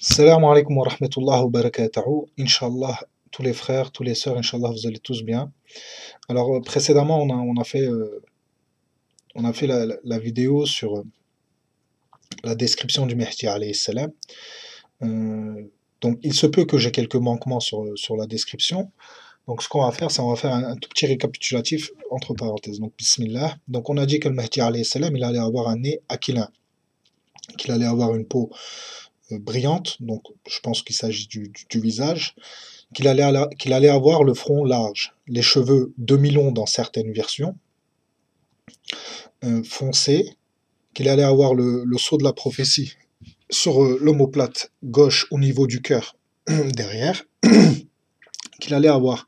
Salam alaikum wa rahmatullahi wa barakatuhu. Inch'Allah, tous les frères, tous les sœurs, Inch'Allah, vous allez tous bien. Alors, précédemment, on a fait la vidéo sur la description du Mehdi alayhi salam. Donc, il se peut que j'ai quelques manquements sur la description. Donc, ce qu'on va faire, c'est on va faire un tout petit récapitulatif entre parenthèses. Donc, bismillah. Donc, on a dit que le Mehdi alayhi salam, il allait avoir un nez aquilin, qu'il allait avoir une peau brillante, donc je pense qu'il s'agit du visage, qu'il allait avoir le front large, les cheveux demi-longs dans certaines versions, foncés, qu'il allait avoir le sceau de la prophétie sur l'omoplate gauche au niveau du cœur derrière, qu'il allait avoir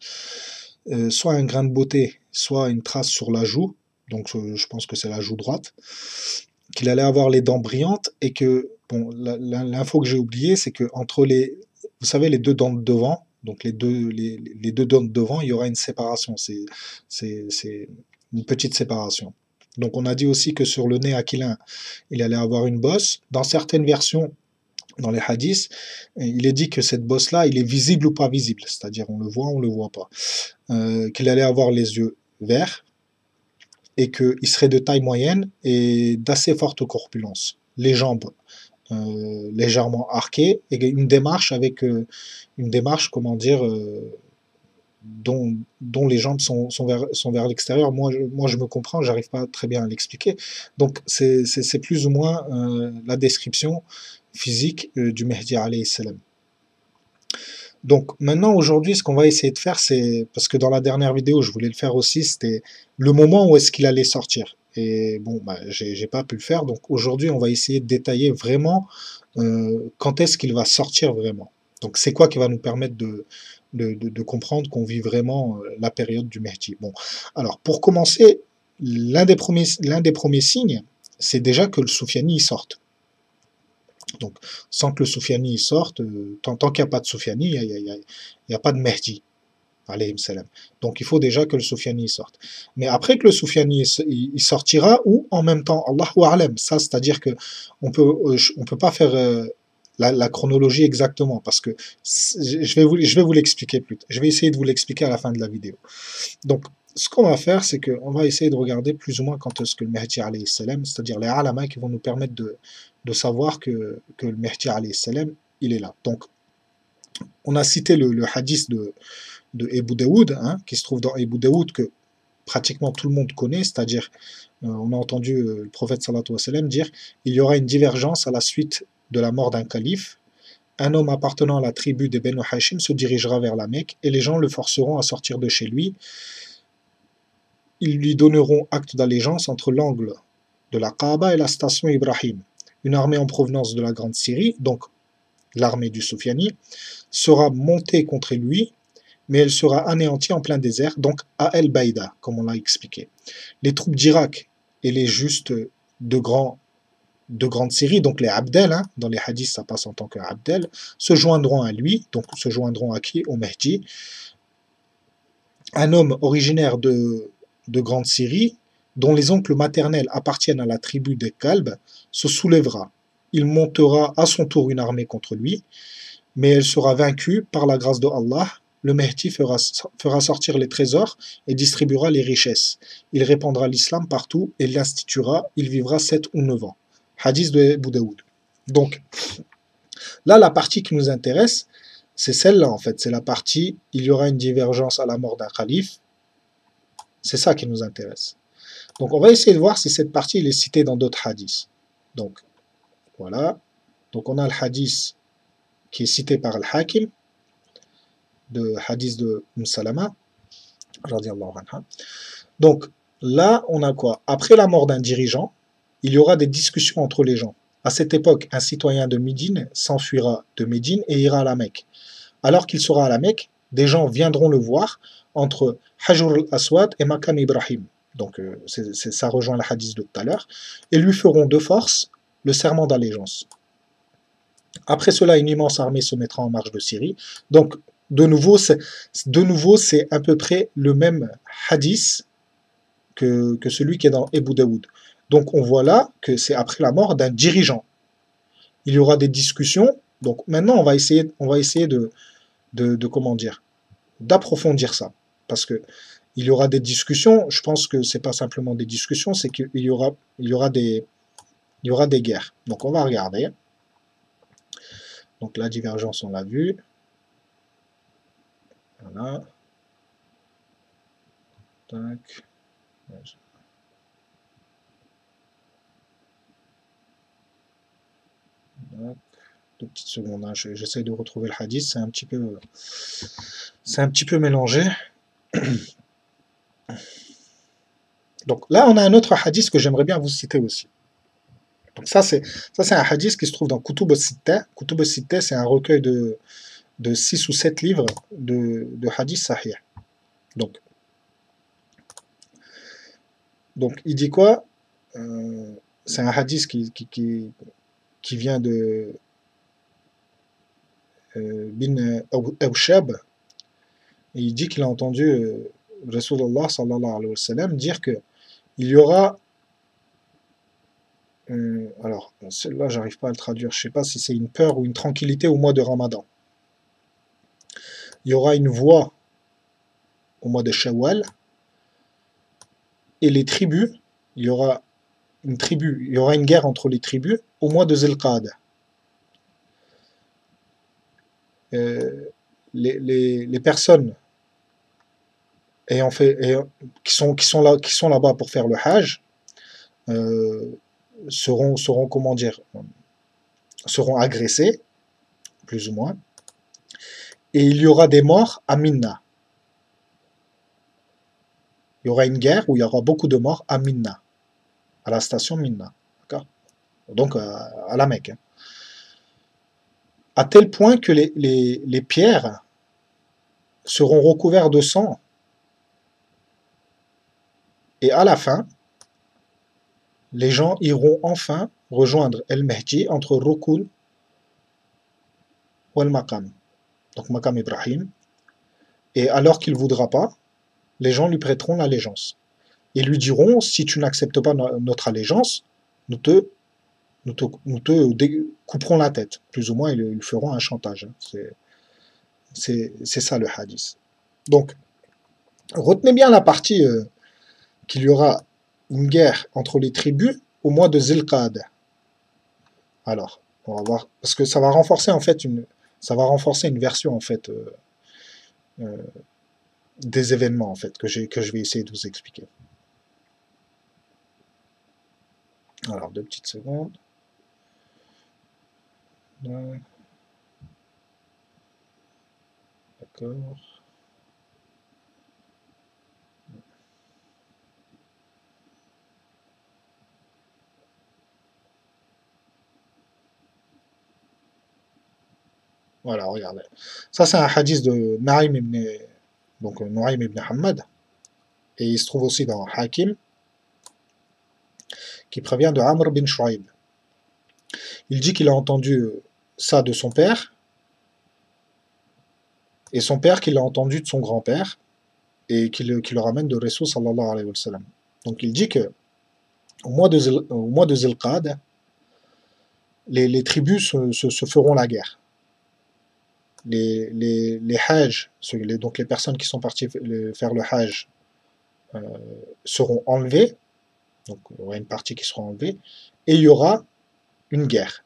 soit un grain de beauté, soit une trace sur la joue, donc je pense que c'est la joue droite, qu'il allait avoir les dents brillantes et que, bon, l'info que j'ai oubliée, c'est que entre vous savez, les deux dents de devant, donc les deux dents de devant, il y aura une séparation, c'est une petite séparation. Donc on a dit aussi que sur le nez aquilin, il allait avoir une bosse. Dans certaines versions, dans les hadiths, il est dit que cette bosse-là, il est visible ou pas visible, c'est-à-dire on le voit, on le voit pas. Qu'il allait avoir les yeux verts, et qu'il serait de taille moyenne et d'assez forte corpulence. Les jambes légèrement arquées et une démarche comment dire, dont les jambes sont vers l'extérieur. Moi, je me comprends, j'arrive pas très bien à l'expliquer. Donc, c'est plus ou moins la description physique du Mehdi alayhi salam. Donc maintenant, aujourd'hui, ce qu'on va essayer de faire, c'est, parce que dans la dernière vidéo, je voulais le faire aussi, c'était le moment où est-ce qu'il allait sortir. Et bon, bah, j'ai pas pu le faire, donc aujourd'hui, on va essayer de détailler vraiment quand est-ce qu'il va sortir vraiment. Donc c'est quoi qui va nous permettre de comprendre qu'on vit vraiment la période du Mehdi. Bon, alors pour commencer, l'un des premiers signes, c'est déjà que le Soufiani sorte. Donc, sans que le Soufiani sorte, tant qu'il n'y a pas de Soufiani, il n'y a pas de Mehdi, alayhi salam. Donc, il faut déjà que le Soufiani sorte. Mais après que le Soufiani il sortira, ou en même temps, Allahu A'lam, ça, c'est-à-dire que on peut pas faire la chronologie exactement, parce que je vais vous l'expliquer plus tard. Je vais essayer de vous l'expliquer à la fin de la vidéo. Donc, ce qu'on va faire, c'est qu'on va essayer de regarder plus ou moins quand est-ce que le Mehdi alayhi salam, c'est-à-dire les alama qui vont nous permettre de savoir que le Mehdi alayhi salam, il est là. Donc, on a cité le hadith de Abu Daoud, hein, qui se trouve dans Abu Daoud, que pratiquement tout le monde connaît, c'est-à-dire, on a entendu le prophète sallallahu alayhi wa sallam dire, il y aura une divergence à la suite de la mort d'un calife. Un homme appartenant à la tribu des Banu Hashim se dirigera vers la Mecque et les gens le forceront à sortir de chez lui. Ils lui donneront acte d'allégeance entre l'angle de la Kaaba et la station Ibrahim. Une armée en provenance de la Grande Syrie, donc l'armée du Soufiani, sera montée contre lui, mais elle sera anéantie en plein désert, donc à El Baïda, comme on l'a expliqué. Les troupes d'Irak et les justes de Grande Syrie, donc les Abdel, hein, dans les hadiths ça passe en tant que Abdel, se joindront à lui, donc se joindront à qui? Au Mehdi. Un homme originaire de Grande Syrie, dont les oncles maternels appartiennent à la tribu des Kalbes, se soulèvera. Il montera à son tour une armée contre lui, mais elle sera vaincue par la grâce de Allah. Le Mehdi fera sortir les trésors et distribuera les richesses. Il répandra l'islam partout et l'instituera. Il vivra 7 ou 9 ans. Hadith de Abu Daoud. Donc, là, la partie qui nous intéresse, c'est celle-là en fait. C'est la partie, il y aura une divergence à la mort d'un calife. C'est ça qui nous intéresse. Donc, on va essayer de voir si cette partie est citée dans d'autres hadiths. Donc, voilà. Donc, on a le hadith qui est cité par Al-Hakim, de hadith de Salama, radiallahu anha. Donc, là, on a quoi? Après la mort d'un dirigeant, il y aura des discussions entre les gens. À cette époque, un citoyen de Médine s'enfuira de Médine et ira à la Mecque. Alors qu'il sera à la Mecque, des gens viendront le voir entre Hajr al-Aswad et Maqam Ibrahim. Donc, ça rejoint le hadith de tout à l'heure. Et lui feront de force le serment d'allégeance. Après cela, une immense armée se mettra en marche de Syrie. Donc, de nouveau, c'est à peu près le même hadith que celui qui est dans Abu Daoud. Donc, on voit là que c'est après la mort d'un dirigeant. Il y aura des discussions Donc maintenant, on va essayer de comment dire, d'approfondir ça. Parce que il y aura des discussions. Je pense que c'est pas simplement des discussions, c'est qu'il y aura des guerres. Donc on va regarder. Donc la divergence, on l'a vu. Voilà. Tac. Deux petites secondes, hein. J'essaie de retrouver le hadith. C'est un petit peu mélangé. Donc là, on a un autre hadith que j'aimerais bien vous citer aussi. Donc ça c'est un hadith qui se trouve dans Kutub al-Sitta. Kutub al-Sitta, c'est un recueil de 6 ou 7 livres de hadith sahih. Donc, il dit quoi? C'est un hadith qui vient de bin Awshab. Et il dit qu'il a entendu Rasulullah sallallahu alayhi wa sallam dire que il y aura. Alors, celle-là, j'arrive pas à le traduire. Je sais pas si c'est une peur ou une tranquillité au mois de Ramadan. Il y aura une voie au mois de Shawwal. Et les tribus, il y aura une guerre entre les tribus au mois de Zilqa'dah. Les personnes qui sont là-bas pour faire le Hajj seront comment dire, seront agressées, plus ou moins, et il y aura des morts à Minna. Il y aura une guerre où il y aura beaucoup de morts à Minna, à la station Minna, d'accord? Donc à la Mecque. Hein. À tel point que les pierres seront recouvertes de sang. Et à la fin, les gens iront enfin rejoindre El Mehdi entre Rukun ou El Maqam. Donc Maqam Ibrahim. Et alors qu'il ne voudra pas, les gens lui prêteront l'allégeance. Et lui diront, si tu n'acceptes pas notre allégeance, nous te couperons la tête. Plus ou moins, ils feront un chantage. C'est ça le hadith. Donc, retenez bien la partie qu'il y aura une guerre entre les tribus au mois de Zilqa'dah. Alors, on va voir, parce que ça va renforcer en fait une version en fait des événements en fait que je vais essayer de vous expliquer. Alors, 2 petites secondes. D'accord. Voilà, regardez. Ça, c'est un hadith de Naïm ibn Hamad. Et il se trouve aussi dans Hakim, qui provient de Amr bin Shu'aib. Il dit qu'il a entendu ça de son père, et son père qu'il a entendu de son grand-père, et qui le ramène de Rasul sallallahu alayhi wa sallam. Donc il dit que au mois de Zilqa'dah, les tribus se feront la guerre. Les Hajj, donc les personnes qui sont parties faire le Hajj, seront enlevées, donc il y aura une partie qui sera enlevée, et il y aura une guerre.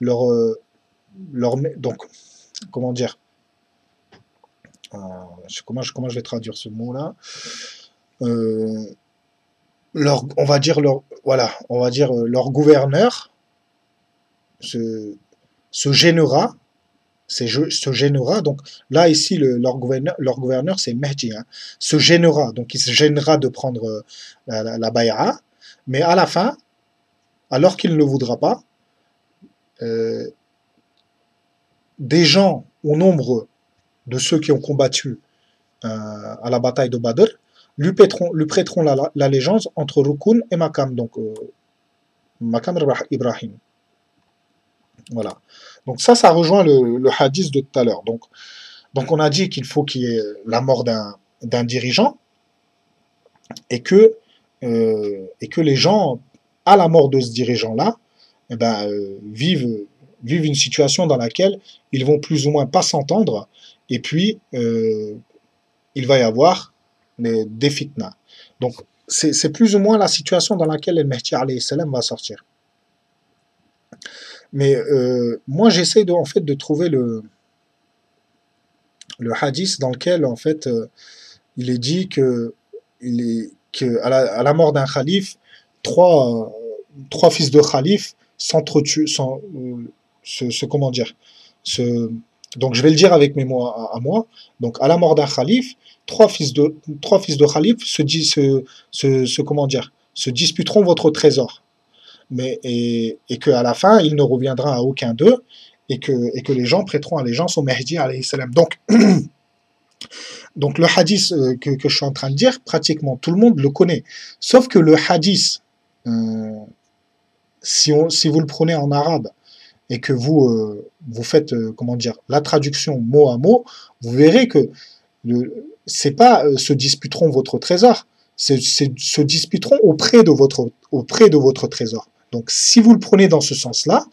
Donc, comment dire, comment je vais traduire ce mot-là, on va dire leur gouverneur se gênera, donc là ici leur gouverneur c'est Mehdi, hein, se gênera, donc il se gênera de prendre la bay'a, mais à la fin, alors qu'il ne le voudra pas, des gens au nombre de ceux qui ont combattu à la bataille de Badr lui prêteront l'allégeance entre Rukun et Maqam, donc Maqam Ibrahim. Voilà. Donc ça rejoint le hadith de tout à l'heure. Donc on a dit qu'il faut qu'il y ait la mort d'un dirigeant et que les gens, à la mort de ce dirigeant-là, eh ben, vivent une situation dans laquelle ils vont plus ou moins pas s'entendre, et puis il va y avoir des fitnas. Donc, c'est plus ou moins la situation dans laquelle le Mehdi alayhi salam va sortir. Mais moi, j'essaie en fait, de trouver le hadith dans lequel, en fait, il est dit à la mort d'un calife, trois, trois fils de calife s'entretuent, comment dire, se, donc je vais le dire avec mes mots à moi. Donc à la mort d'un calife, trois fils de calife comment dire, se disputeront votre trésor. Et qu'à la fin, il ne reviendra à aucun d'eux, et que les gens prêteront allégeance au Mahdi alayhi salam. Donc le hadith que je suis en train de dire, pratiquement tout le monde le connaît. Sauf que le hadith, euh, si vous le prenez en arabe et que vous faites, comment dire, la traduction mot à mot, vous verrez que c'est pas se disputeront votre trésor, c'est se disputeront auprès de votre trésor. Donc si vous le prenez dans ce sens-là,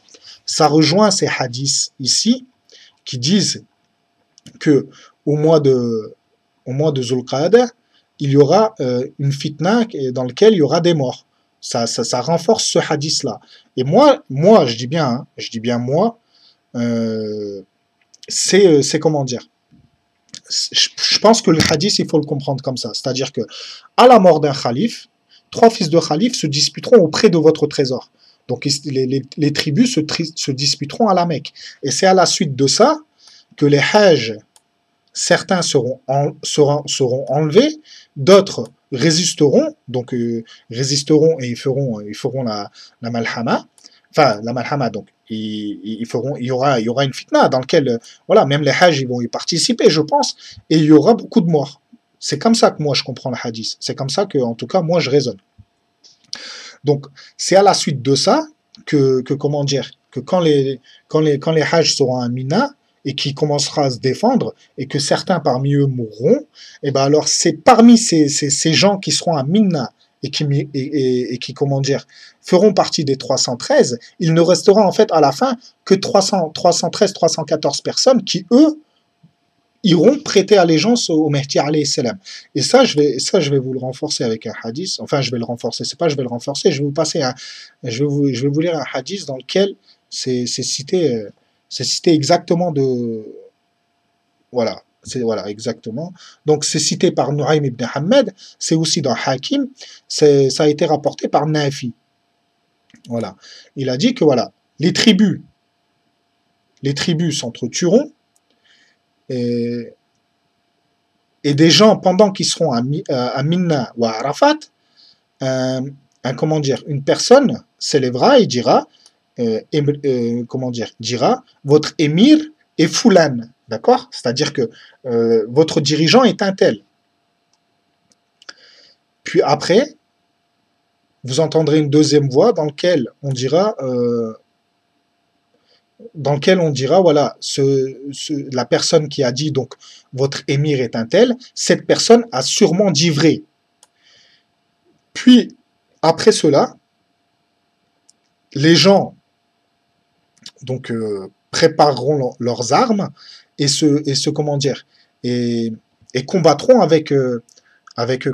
ça rejoint ces hadiths ici qui disent que au mois de, au mois de Zulqa'ada, il y aura une fitna dans laquelle il y aura des morts. Ça renforce ce hadith-là. Et moi, je dis bien moi, euh, c'est comment dire, je pense que le hadith, il faut le comprendre comme ça. C'est-à-dire que, à la mort d'un calife, trois fils de calife se disputeront auprès de votre trésor. Donc, les tribus se disputeront à la Mecque. Et c'est à la suite de ça que les hajj, certains seront enlevés, d'autres résisteront, donc résisteront et ils feront la malhama, enfin la malhama, donc il y aura une fitna dans laquelle, voilà, même les hajj ils vont y participer, je pense, et il y aura beaucoup de morts. C'est comme ça que moi je comprends le hadith, c'est comme ça que, en tout cas, moi je raisonne. Donc c'est à la suite de ça que comment dire, que quand les hajj seront à Mina, et qui commencera à se défendre, et que certains parmi eux mourront, et ben alors c'est parmi ces gens qui seront à Minna et qui, comment dire, feront partie des 313, il ne restera en fait à la fin que 313, 314 personnes qui, eux, iront prêter allégeance au Mehdi alayhi salam. Et ça, je vais vous le renforcer avec un hadith. Enfin, je vais le renforcer. C'est pas je vais le renforcer. Je vais vous passer je vais vous lire un hadith dans lequel c'est cité. C'est cité exactement de. Voilà. Voilà, exactement. Donc, c'est cité par Nu'aym ibn Hamad. C'est aussi dans Hakim. Ça a été rapporté par Nafi. Voilà. Il a dit que, voilà, les tribus s'entretueront. Et, et des gens, pendant qu'ils seront à Minna ou à Arafat, comment dire, une personne s'élèvera et dira, comment dire, dira, votre émir est Foulan, d'accord? C'est-à-dire que votre dirigeant est un tel. Puis après, vous entendrez une deuxième voix dans laquelle on dira, voilà, la personne qui a dit, donc, votre émir est un tel, cette personne a sûrement dit vrai. Puis, après cela, les gens donc prépareront leurs armes et comment dire, et combattront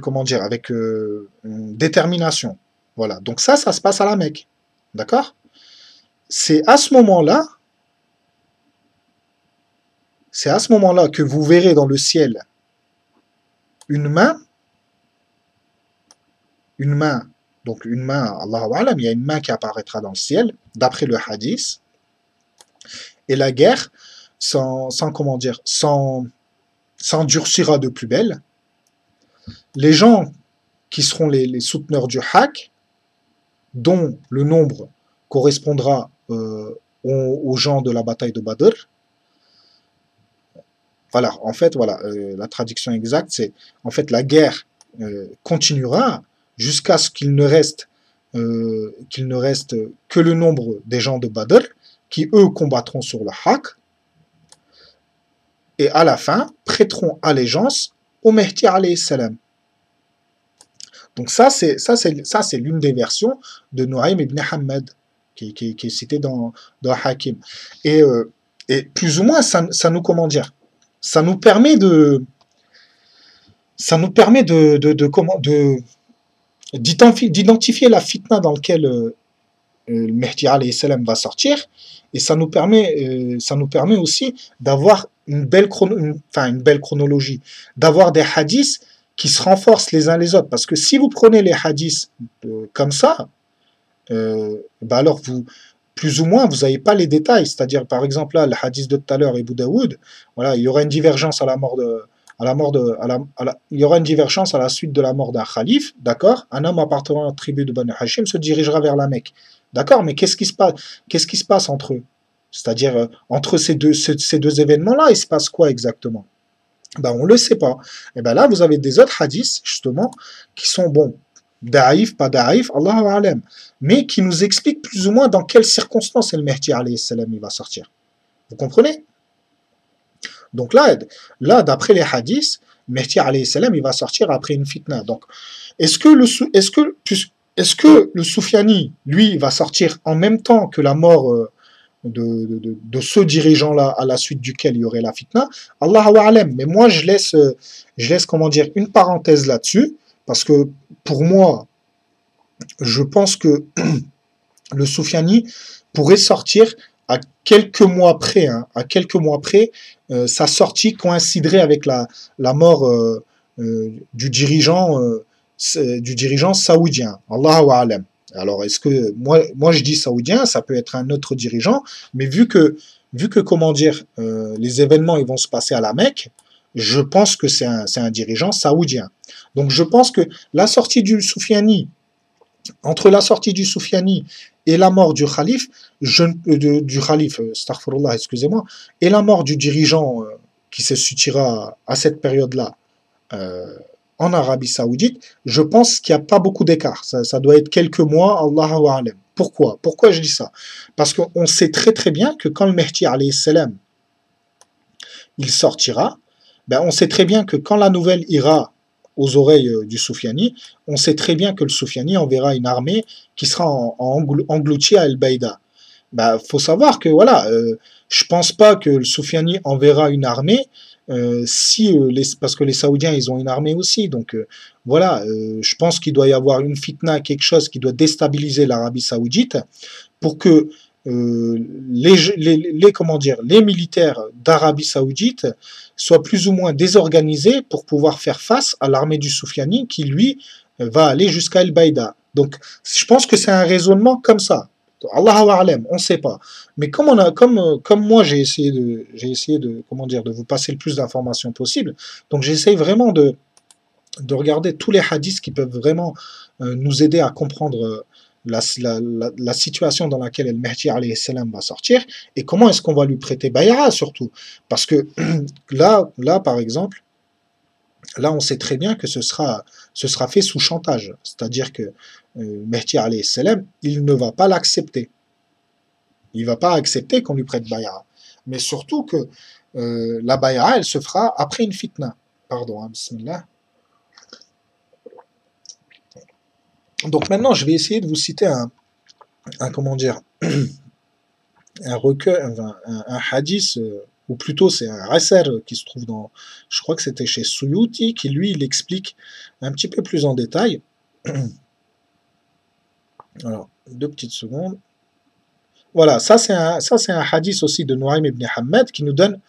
comment dire, avec détermination. Voilà. Donc ça se passe à la Mecque. D'accord? C'est à ce moment-là que vous verrez dans le ciel une main, donc une main, Allahu A'lam, il y a une main qui apparaîtra dans le ciel, d'après le hadith, et la guerre comment dire, s'endurcira de plus belle. Les gens qui seront les souteneurs du haqq, dont le nombre correspondra aux gens de la bataille de Badr. Voilà, en fait, voilà, la traduction exacte, c'est en fait la guerre continuera jusqu'à ce qu'il ne reste que le nombre des gens de Badr qui eux combattront sur le haqq et à la fin prêteront allégeance au Mehdi alayhi salam. Donc ça c'est l'une des versions de Nu'aym ibn Hamad qui est cité dans Hakim. Et, euh, et plus ou moins, ça nous, comment dire, ça nous permet de, ça nous permet d'identifier la fitna dans laquelle le Mehdi alayhi salam va sortir, et ça nous permet aussi d'avoir une belle chronologie, d'avoir des hadiths qui se renforcent les uns les autres. Parce que si vous prenez les hadiths comme ça, bah alors plus ou moins, vous n'avez pas les détails. C'est-à-dire, par exemple, là, le hadith de tout à l'heure, Abu Daoud, voilà, il y aura une divergence il y aura une divergence à la suite de la mort d'un calife, d'accord? Un homme appartenant à la tribu de Banu Hashim se dirigera vers la Mecque. D'accord, mais qu'est-ce qui se passe entre eux? C'est-à-dire, entre ces deux événements-là, il se passe quoi exactement? Ben, on ne le sait pas. Et ben là, vous avez des autres hadiths, justement, qui sont, bon, daïf, pas daïf, Allahu alam, mais qui nous expliquent plus ou moins dans quelles circonstances le Mehdi alayhi salam il va sortir. Vous comprenez? Donc là d'après les hadiths, Mehdi alayhi salam il va sortir après une fitna. Donc, est-ce que le Soufiani, lui, va sortir en même temps que la mort de ce dirigeant-là à la suite duquel il y aurait la fitna? Allahu a'lam. Mais moi, je laisse, comment dire, une parenthèse là-dessus, parce que pour moi, je pense que le Soufiani pourrait sortir à quelques mois près, hein, à quelques mois près, sa sortie coïnciderait avec la mort du dirigeant saoudien. Allahu a'lam. Alors, est-ce que moi je dis saoudien, ça peut être un autre dirigeant, mais vu que comment dire, les événements ils vont se passer à la Mecque, je pense que c'est un dirigeant saoudien. Donc, je pense que la sortie du Soufiani entre la sortie du Soufiani et la mort du calife, astaghfirullah, excusez-moi, et la mort du dirigeant qui se situera à cette période-là euh, en Arabie Saoudite, je pense qu'il n'y a pas beaucoup d'écart. Ça doit être quelques mois, Allahu A'lam. Pourquoi? Pourquoi je dis ça? Parce qu'on sait très très bien que quand le Mehdi alayhi salam il sortira, ben on sait très bien que quand la nouvelle ira aux oreilles du Soufiani, on sait très bien que le Soufiani enverra une armée qui sera engloutie à El-Baïda. Bah, faut savoir que voilà, je pense pas que le Soufiani enverra une armée parce que les Saoudiens ils ont une armée aussi, donc voilà, je pense qu'il doit y avoir une fitna, quelque chose qui doit déstabiliser l'Arabie Saoudite pour que comment dire, les militaires d'Arabie Saoudite soient plus ou moins désorganisés pour pouvoir faire face à l'armée du Soufiani qui, lui, va aller jusqu'à El-Baïda. Donc, je pense que c'est un raisonnement comme ça. Allahu a'lam, on ne sait pas. Mais comme moi, j'ai essayé de, comment dire, de vous passer le plus d'informations possible, donc j'essaye vraiment de regarder tous les hadiths qui peuvent vraiment nous aider à comprendre la situation dans laquelle El Mehdi alayhi salam va sortir et comment est-ce qu'on va lui prêter bay'a surtout. Parce que là, par exemple, là, on sait très bien que ce sera fait sous chantage. C'est-à-dire que Mehdi alayhi salam, il ne va pas l'accepter. Il ne va pas accepter qu'on lui prête bay'a. Mais surtout que la bay'a, elle se fera après une fitna. Pardon, hein, bismillah. Donc maintenant, je vais essayer de vous citer comment dire, un recueil, un hadith, ou plutôt c'est un raser qui se trouve je crois que c'était chez Suyuti, qui lui, il explique un petit peu plus en détail. Alors, 2 petites secondes. Voilà, ça c'est un hadith aussi de Nuaym ibn Hamad qui nous donne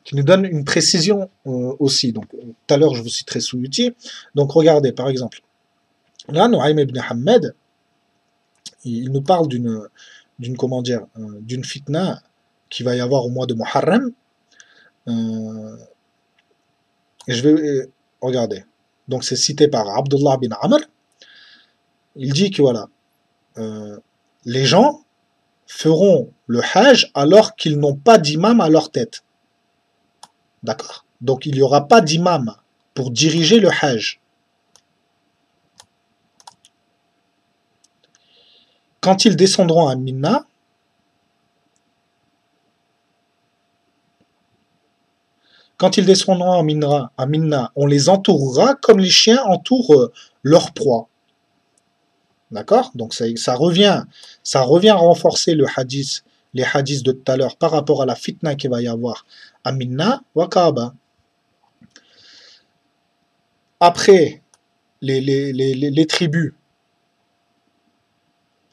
une précision aussi. Donc, tout à l'heure, je vous citerai Suyuti. Donc, regardez, par exemple, là, Nuaym ibn Hamad, il nous parle comment dire, d'une fitna qui va y avoir au mois de Muharram. Et je vais regarder. Donc c'est cité par Abdullah bin Amr. Il dit que voilà, les gens feront le Hajj alors qu'ils n'ont pas d'imam à leur tête. D'accord? Donc il n'y aura pas d'imam pour diriger le Hajj. Quand ils descendront à Mina, on les entourera comme les chiens entourent leur proie. D'accord? Donc ça revient renforcer les hadiths de tout à l'heure par rapport à la fitna qu'il va y avoir à Minna wa Kaaba. Après les tribus,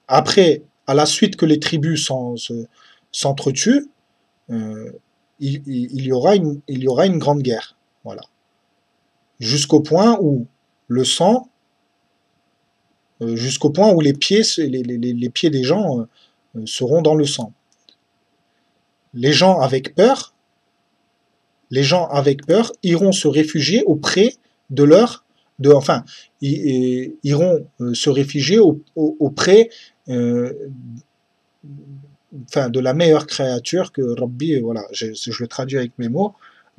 après, à la suite que les tribus s'entretuent, euh, il y aura une grande guerre. Voilà. Jusqu'au point où le sang, jusqu'au point où les pieds des gens seront dans le sang. Les gens avec peur, les gens avec peur iront se réfugier auprès de leur, enfin, iront se réfugier auprès, euh, enfin, de la meilleure créature que Rabbi, voilà, je le traduis avec mes mots,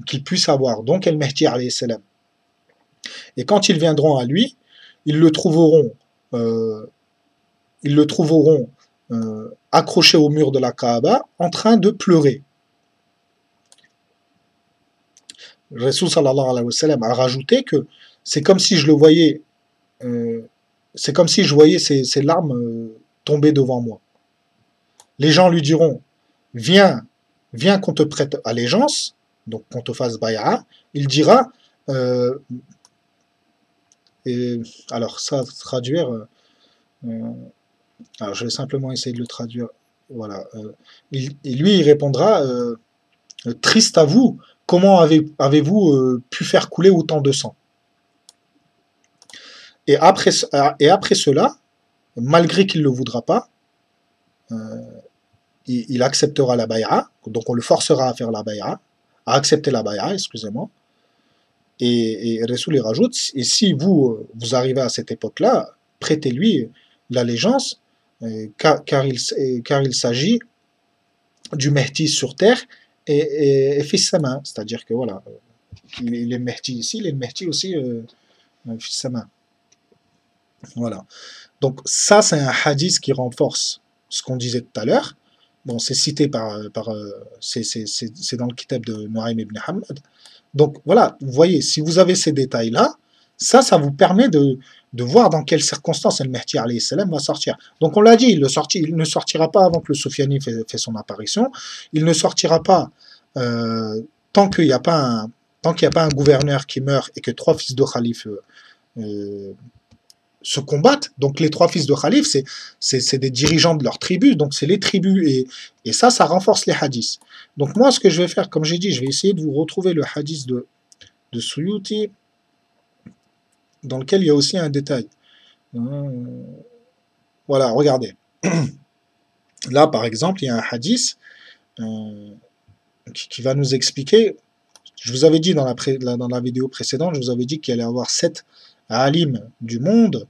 qu'il puisse avoir. Donc, El Mehdi alayhi salam. Et quand ils viendront à lui, ils le trouveront, euh, ils le trouveront accroché au mur de la Kaaba, en train de pleurer. Le Rasoul sallallahu alayhi wa sallam a rajouté que c'est comme si je le voyais, euh, c'est comme si je voyais ses larmes tomber devant moi. Les gens lui diront, viens, viens qu'on te prête allégeance, donc qu'on te fasse bay'a. Il dira, euh, et, alors ça, traduire, alors je vais simplement essayer de le traduire. Voilà. Et lui, il répondra, triste à vous, comment avez-vous pu faire couler autant de sang? Et après cela, malgré qu'il ne le voudra pas, euh, il acceptera la bay'a, donc on le forcera à faire la bay'a, à accepter la bay'a, excusez-moi. Et Ressoul il rajoute, et si vous arrivez à cette époque-là, prêtez-lui l'allégeance, car il s'agit du Mehdi sur terre et fils Sama, c'est-à-dire que voilà, il est Mehdi ici, il est Mehdi aussi fils Sama. Voilà. Donc ça, c'est un hadith qui renforce ce qu'on disait tout à l'heure. Bon, c'est cité c'est dans le kitab de Nuaym ibn Hamad. Donc voilà, vous voyez, si vous avez ces détails-là, ça vous permet de voir dans quelles circonstances El Mehdi alayhi salam va sortir. Donc on l'a dit, il ne sortira pas avant que le Soufiani fait son apparition. Il ne sortira pas tant qu'il n'y a pas un gouverneur qui meurt et que trois fils de Khalif se combattent. Donc les trois fils de Khalif, c'est des dirigeants de leur tribu, donc c'est les tribus, et ça renforce les hadiths. Donc moi, ce que je vais faire, comme j'ai dit, je vais essayer de vous retrouver le hadith de Suyuti, dans lequel il y a aussi un détail. Voilà, regardez. Là, par exemple, il y a un hadith qui va nous expliquer. Je vous avais dit dans la vidéo précédente, je vous avais dit qu'il allait y avoir 7 alim du monde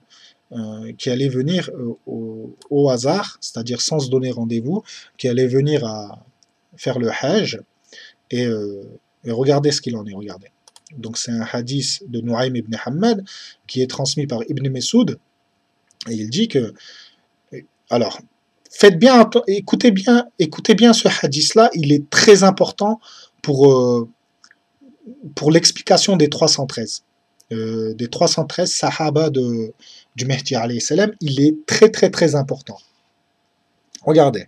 qui allaient venir au hasard, c'est-à-dire sans se donner rendez-vous, qui allaient venir à faire le hajj, et regardez ce qu'il en est, regardez. Donc c'est un hadith de Nuaym ibn Hamad qui est transmis par Ibn Messoud, et il dit que, alors, écoutez bien ce hadith-là, il est très important pour l'explication des 313. Des 313 sahaba du Mehdi alayhi salam, il est très très très important. Regardez.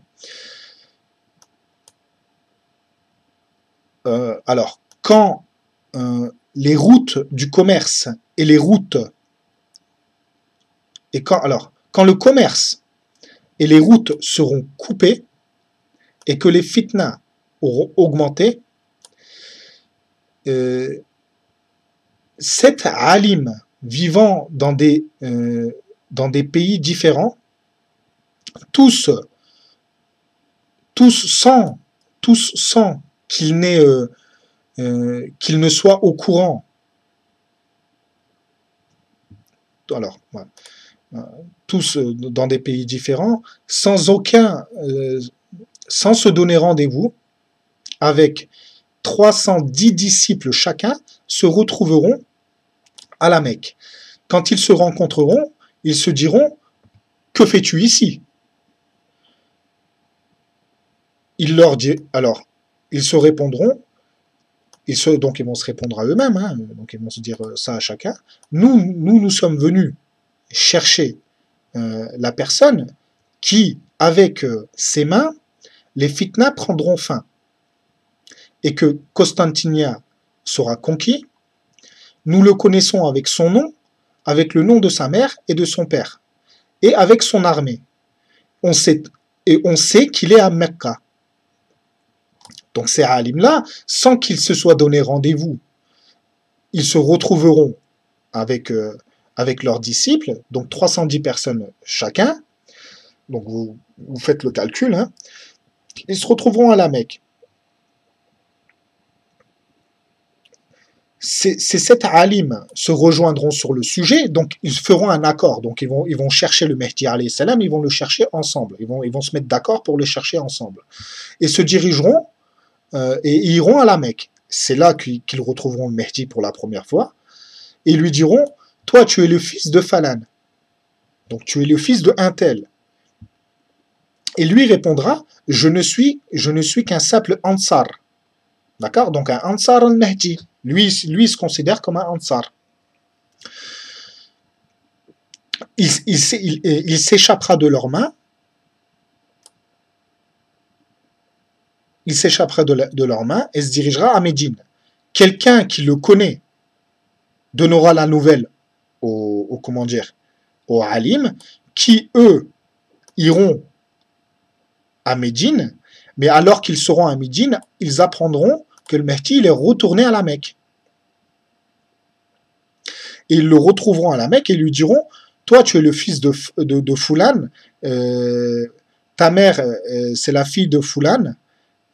Alors, quand les routes du commerce et les routes quand le commerce et les routes seront coupées et que les fitnas auront augmenté, 7 alim vivant dans des pays différents, sans qu'il ne soit au courant. Alors, voilà. Tous dans des pays différents, sans se donner rendez-vous, avec 310 disciples chacun, se retrouveront à la Mecque. Quand ils se rencontreront, ils se diront, que fais-tu ici? Alors, ils se répondront, donc ils vont se répondre à eux-mêmes, donc ils vont se dire ça à chacun. Nous sommes venus chercher la personne qui, avec ses mains, les fitnas prendront fin et que Constantinia sera conquis. Nous le connaissons avec son nom, avec le nom de sa mère et de son père, et avec son armée. On sait qu'il est à Mecca. Donc ces alim-là, sans qu'ils se soient donné rendez-vous, ils se retrouveront avec leurs disciples, donc 310 personnes chacun. Donc vous faites le calcul, hein. Ils se retrouveront à la Mecque. Ces 7 alim se rejoindront sur le sujet, donc ils feront un accord. Donc ils vont chercher le Mehdi alayhi salam, ils vont le chercher ensemble. Ils vont se mettre d'accord pour le chercher ensemble. Et se dirigeront et iront à la Mecque. C'est là qu'ils retrouveront le Mehdi pour la première fois. Et ils lui diront, toi tu es le fils de Falan. Donc tu es le fils de un tel. Et lui répondra, je ne suis qu'un simple Ansar. D'accord? Donc un Ansar al-Mahdi. Lui, il se considère comme un Ansar. Il s'échappera de leurs mains. Il s'échappera de leurs mains et se dirigera à Médine. Quelqu'un qui le connaît donnera la nouvelle aux alim, qui eux iront à Médine, mais alors qu'ils seront à Médine, ils apprendront que le Mehdi il est retourné à la Mecque. Et ils le retrouveront à la Mecque et lui diront, toi tu es le fils de Foulan, ta mère c'est la fille de Foulan,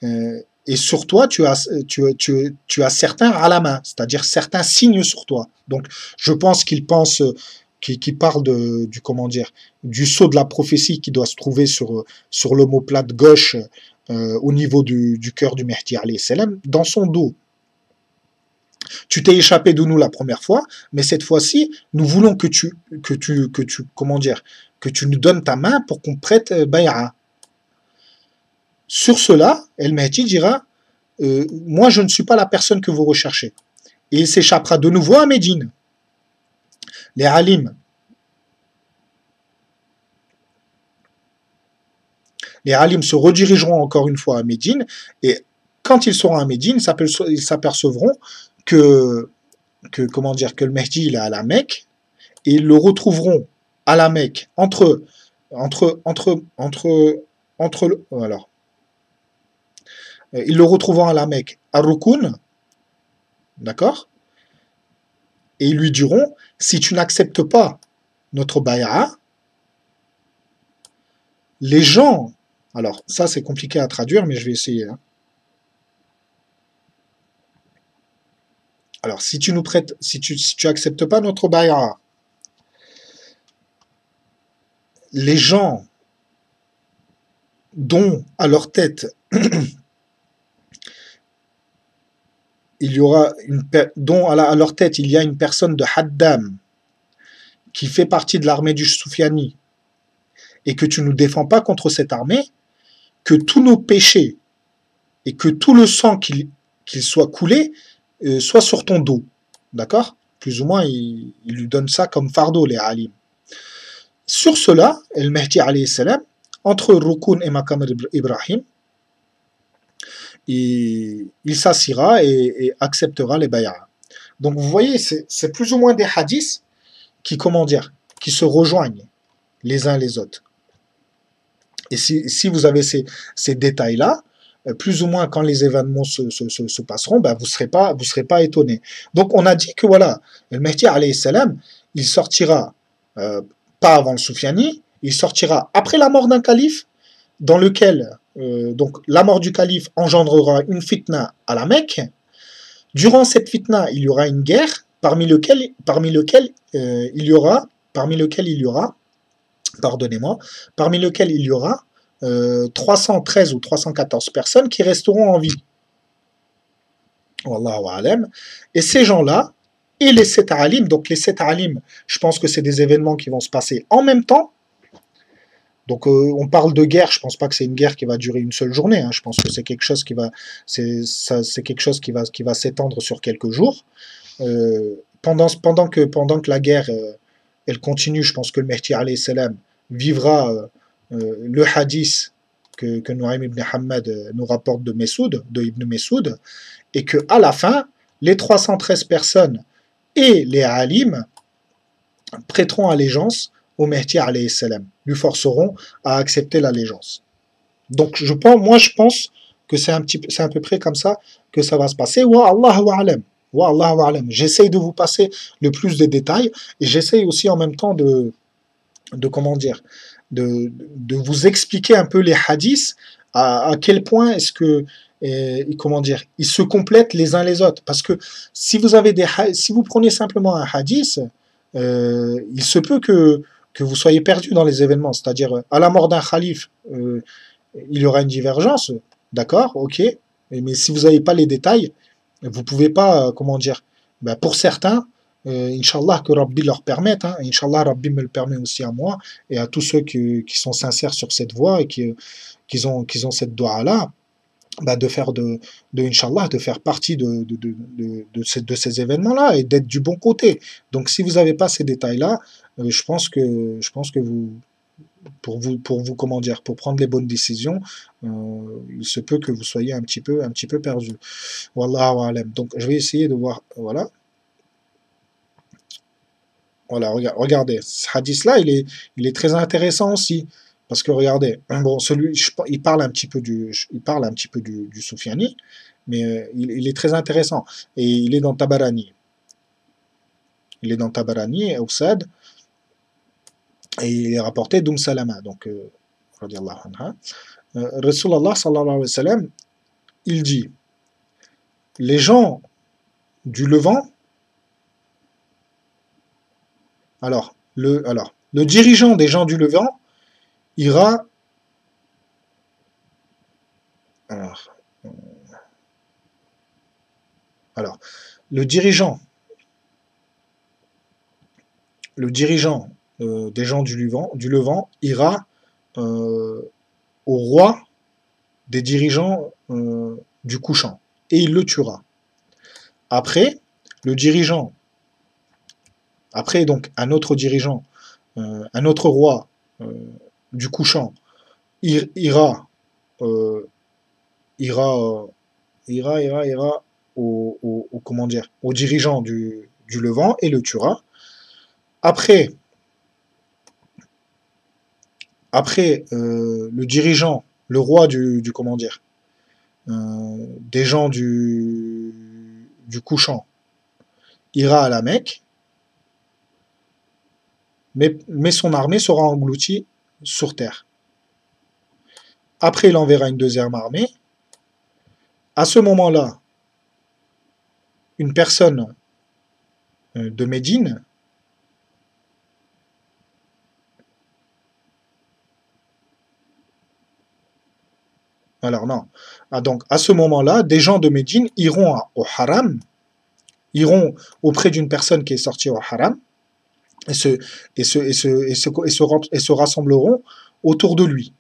et sur toi tu as certains alama, c'est-à-dire certains signes sur toi. Donc je pense qu'il parle du sceau de la prophétie qui doit se trouver sur l'omoplate gauche au niveau du cœur du Mehdi alayhi salam, dans son dos. Tu t'es échappé de nous la première fois, mais cette fois-ci, nous voulons que tu nous donnes ta main pour qu'on prête bay'a. Sur cela, El Mehdi dira, moi je ne suis pas la personne que vous recherchez. Et il s'échappera de nouveau à Médine. Les alim se redirigeront encore une fois à Médine, et quand ils seront à Médine, ils s'apercevront que le Mehdi il est à la Mecque, et ils le retrouveront à la Mecque ils le retrouveront à la Mecque à Rukun, d'accord, et ils lui diront, si tu n'acceptes pas notre bay'a, les gens, alors ça c'est compliqué à traduire, mais je vais essayer, hein. Alors, si tu acceptes pas notre bay'a, les gens dont à leur tête il y a une personne de Haddam qui fait partie de l'armée du Soufiani et que tu ne nous défends pas contre cette armée, que tous nos péchés et que tout le sang qu'il soit coulé soit sur ton dos. D'accord? Plus ou moins, il lui donne ça comme fardeau, les alim. Sur cela, El Mehdi alayhi salam, entre Rukun et Maqam Ibrahim, il s'assira et acceptera les bay'a. Donc vous voyez, c'est plus ou moins des hadiths qui se rejoignent les uns les autres. Et si vous avez ces détails-là, plus ou moins quand les événements se passeront, ben vous serez pas étonné. Donc on a dit que voilà, le Mehdi alayhi salam, il sortira pas avant le Soufiani, il sortira après la mort d'un calife, dans lequel donc la mort du calife engendrera une fitna à la Mecque. Durant cette fitna, il y aura une guerre parmi lequel il y aura 313 ou 314 personnes qui resteront en vie. Wallahu a'lam. Et ces gens-là, et les 7 alim, donc les 7 alim, je pense que c'est des événements qui vont se passer en même temps. Donc on parle de guerre, je pense pas que c'est une guerre qui va durer une seule journée, hein. Je pense que c'est quelque chose qui va s'étendre sur quelques jours. Pendant que la guerre elle continue, je pense que le Mehdi alayhi salam vivra le hadith que Nuaym ibn Hamad nous rapporte de Messoud, de Ibn Messoud, et que à la fin, les 313 personnes et les alim prêteront allégeance au Mehdi alayhi salam, lui forceront à accepter l'allégeance. Donc moi je pense que c'est à peu près comme ça que ça va se passer. Wa Allahu a'lam. Wa Allahu a'lam. J'essaye de vous passer le plus de détails et j'essaye aussi en même temps de comment dire, de vous expliquer un peu les hadiths, à quel point est-ce que comment dire, ils se complètent les uns les autres. Parce que si vous prenez simplement un hadith, il se peut que vous soyez perdu dans les événements. C'est-à-dire, à la mort d'un calife, il y aura une divergence, d'accord, ok, mais si vous n'avez pas les détails, vous pouvez pas, comment dire, ben, pour certains, Inch'Allah que Rabbi leur permette, hein, Inch'Allah Rabbi me le permet aussi à moi et à tous ceux qui sont sincères sur cette voie et qui ont cette doigt-là, bah, de faire Inch'Allah, de faire partie de ces événements-là et d'être du bon côté. Donc si vous n'avez pas ces détails-là, je pense que pour vous, comment dire, pour prendre les bonnes décisions, il se peut que vous soyez un petit peu perdu. Wallahu alam. Donc je vais essayer de voir, voilà. Voilà, regardez, ce hadith-là, il est très intéressant aussi. Parce que regardez, bon, il parle un petit peu du Soufiani, mais il est très intéressant. Et il est dans Tabarani. Il est dans Tabarani, Oussad, et il est rapporté d'Oum Salama. Donc, radiallahu anha. Rasulallah sallallahu alayhi wa sallam, il dit, les gens du Levant, le dirigeant des gens du Levant ira, alors, alors le dirigeant des gens du Levant ira au roi des dirigeants du couchant et il le tuera. Après, le dirigeant, après donc un autre dirigeant, un autre roi du couchant ira euh, ira ira comment dire, au dirigeant du Levant et le tuera. Après, le dirigeant, le roi comment dire, des gens du couchant ira à la Mecque, mais son armée sera engloutie sur terre. Après, il enverra une deuxième armée. À ce moment-là, une personne de Médine alors non. Ah, donc à ce moment-là, des gens de Médine iront au haram, iront auprès d'une personne qui est sortie au haram et se rassembleront autour de lui.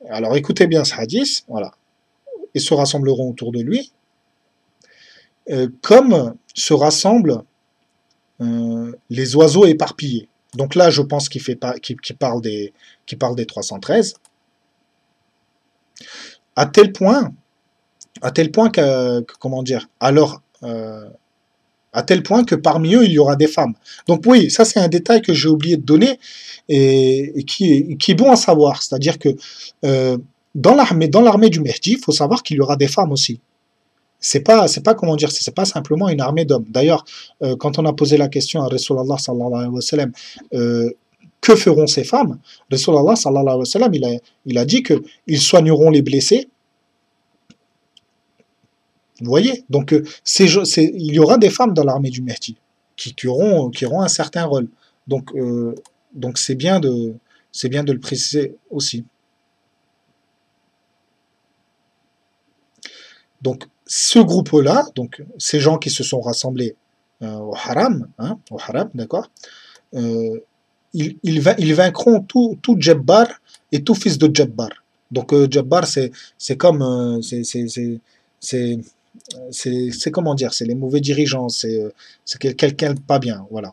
Alors écoutez bien ce hadith, voilà. Ils se rassembleront autour de lui, comme se rassemblent les oiseaux éparpillés. Donc là, je pense qu'il parle des 313. À tel point comment dire, alors, à tel point que parmi eux, il y aura des femmes. Donc oui, ça c'est un détail que j'ai oublié de donner et qui est bon à savoir. C'est-à-dire que dans l'armée du Mehdi, il faut savoir qu'il y aura des femmes aussi. C'est pas comment dire, c'est pas simplement une armée d'hommes. D'ailleurs, quand on a posé la question à Rasulallah sallallahu alayhi wa sallam, que feront ces femmes? Rasulallah sallallahu alayhi wa sallam, il a dit que ils soigneront les blessés. Vous voyez? Donc, il y aura des femmes dans l'armée du Mehdi qui auront un certain rôle. Donc c'est bien de le préciser aussi. Donc, ce groupe-là, donc ces gens qui se sont rassemblés au haram, hein, d'accord, ils vaincront tout Jabbar et tout fils de Jabbar. Donc, Jabbar, c'est comme, c'est comment dire, c'est les mauvais dirigeants, c'est quelqu'un de pas bien, voilà.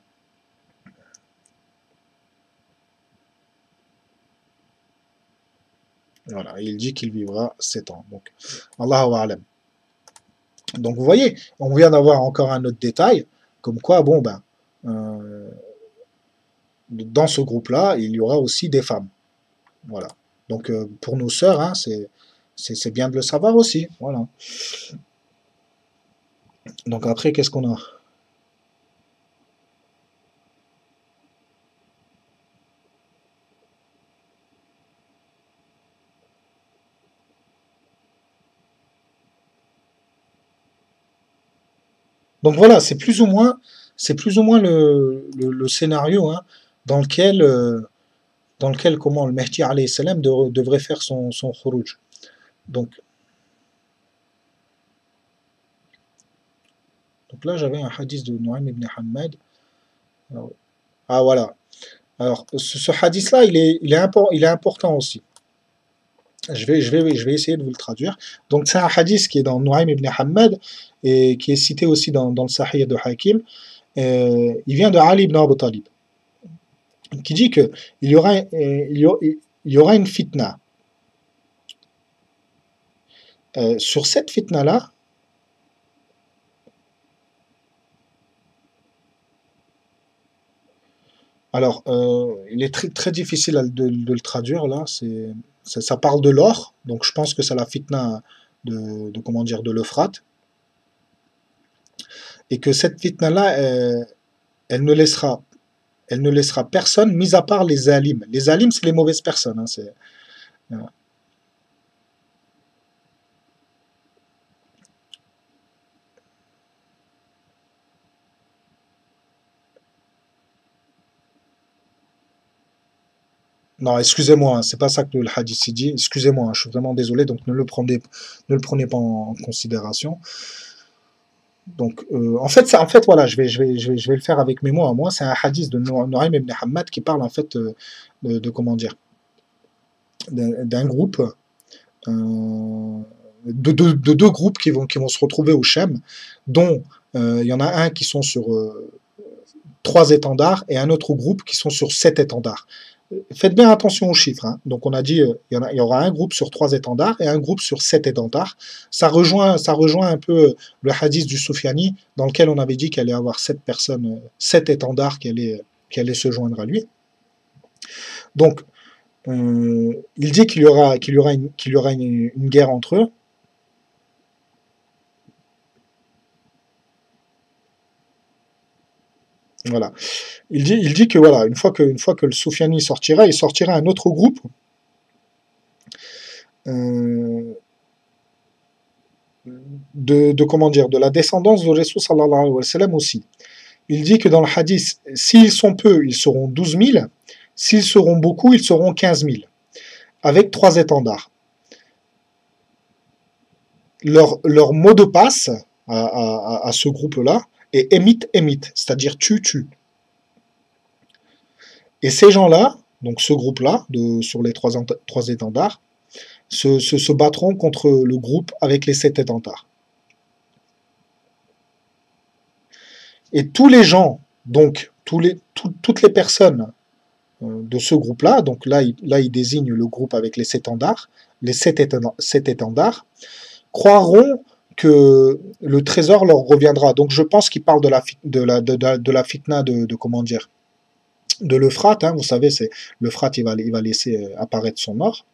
Voilà, il dit qu'il vivra 7 ans. Donc, Allahu a'lam. Donc, vous voyez, on vient d'avoir encore un autre détail, comme quoi, bon, ben, euh, dans ce groupe-là, il y aura aussi des femmes. Voilà. Donc, pour nos sœurs, hein, c'est bien de le savoir aussi. Voilà. Donc, après, qu'est-ce qu'on a? Donc, voilà, c'est plus ou moins le scénario, hein, dans lequel, dans lequel, comment, le Mehdi alayhi salam devrait faire son khuruj. Donc, donc là, j'avais un hadith de Nu'aym ibn Hammad. Alors, ah, voilà. Alors, ce hadith-là, il est important aussi. Je vais essayer de vous le traduire. Donc, c'est un hadith qui est dans Nu'aym ibn Hammad et qui est cité aussi dans le Sahih de Hakim. Il vient de Ali ibn Abu Talib, qui dit que il y aura une fitna. Sur cette fitna-là, alors, il est très, très difficile de le traduire là. Ça parle de l'or, donc je pense que c'est la fitna comment dire, de l'Euphrate, et que cette fitna-là, elle ne laissera, elle ne laissera personne, mis à part les alim. Les alim, c'est les mauvaises personnes, hein, euh, non, excusez-moi, hein, c'est pas ça que le hadith dit. Excusez-moi, hein, je suis vraiment désolé, donc ne le prenez pas en considération. Donc, en fait, voilà, je vais le faire avec mes mots à moi. C'est un hadith de Nu'aym ibn Hammad qui parle en fait comment dire, d'un groupe, de deux groupes qui vont se retrouver au Shem, dont il y en a un qui sont sur 3 étendards et un autre groupe qui sont sur 7 étendards. Faites bien attention aux chiffres, hein. Donc on a dit il y aura un groupe sur 3 étendards et un groupe sur 7 étendards. Ça rejoint un peu le hadith du Soufiani dans lequel on avait dit qu'il allait y avoir 7 personnes, 7 étendards qui allaient se joindre à lui. Donc il dit qu'il y aura une guerre entre eux. Voilà. Il dit que voilà, une fois que le Soufiani sortira, il sortira un autre groupe euh, comment dire, de la descendance de Ressoul sallallahu alayhi wa sallam aussi. Il dit que dans le hadith, s'ils sont peu, ils seront 12 000, s'ils seront beaucoup, ils seront 15 000, avec 3 étendards. Leur mot de passe à ce groupe-là est émite, c'est-à-dire tu. Et ces gens-là, donc ce groupe-là, sur les 3 étendards, se battront contre le groupe avec les 7 étendards. Et tous les gens, donc toutes les personnes de ce groupe-là, donc là il désigne le groupe avec les 7 étendards, les 7 étendards, croiront que le trésor leur reviendra. Donc je pense qu'il parle de la fitna comment dire, de l'Euphrate, hein, vous savez, c'est l'Euphrate, il va laisser apparaître son or.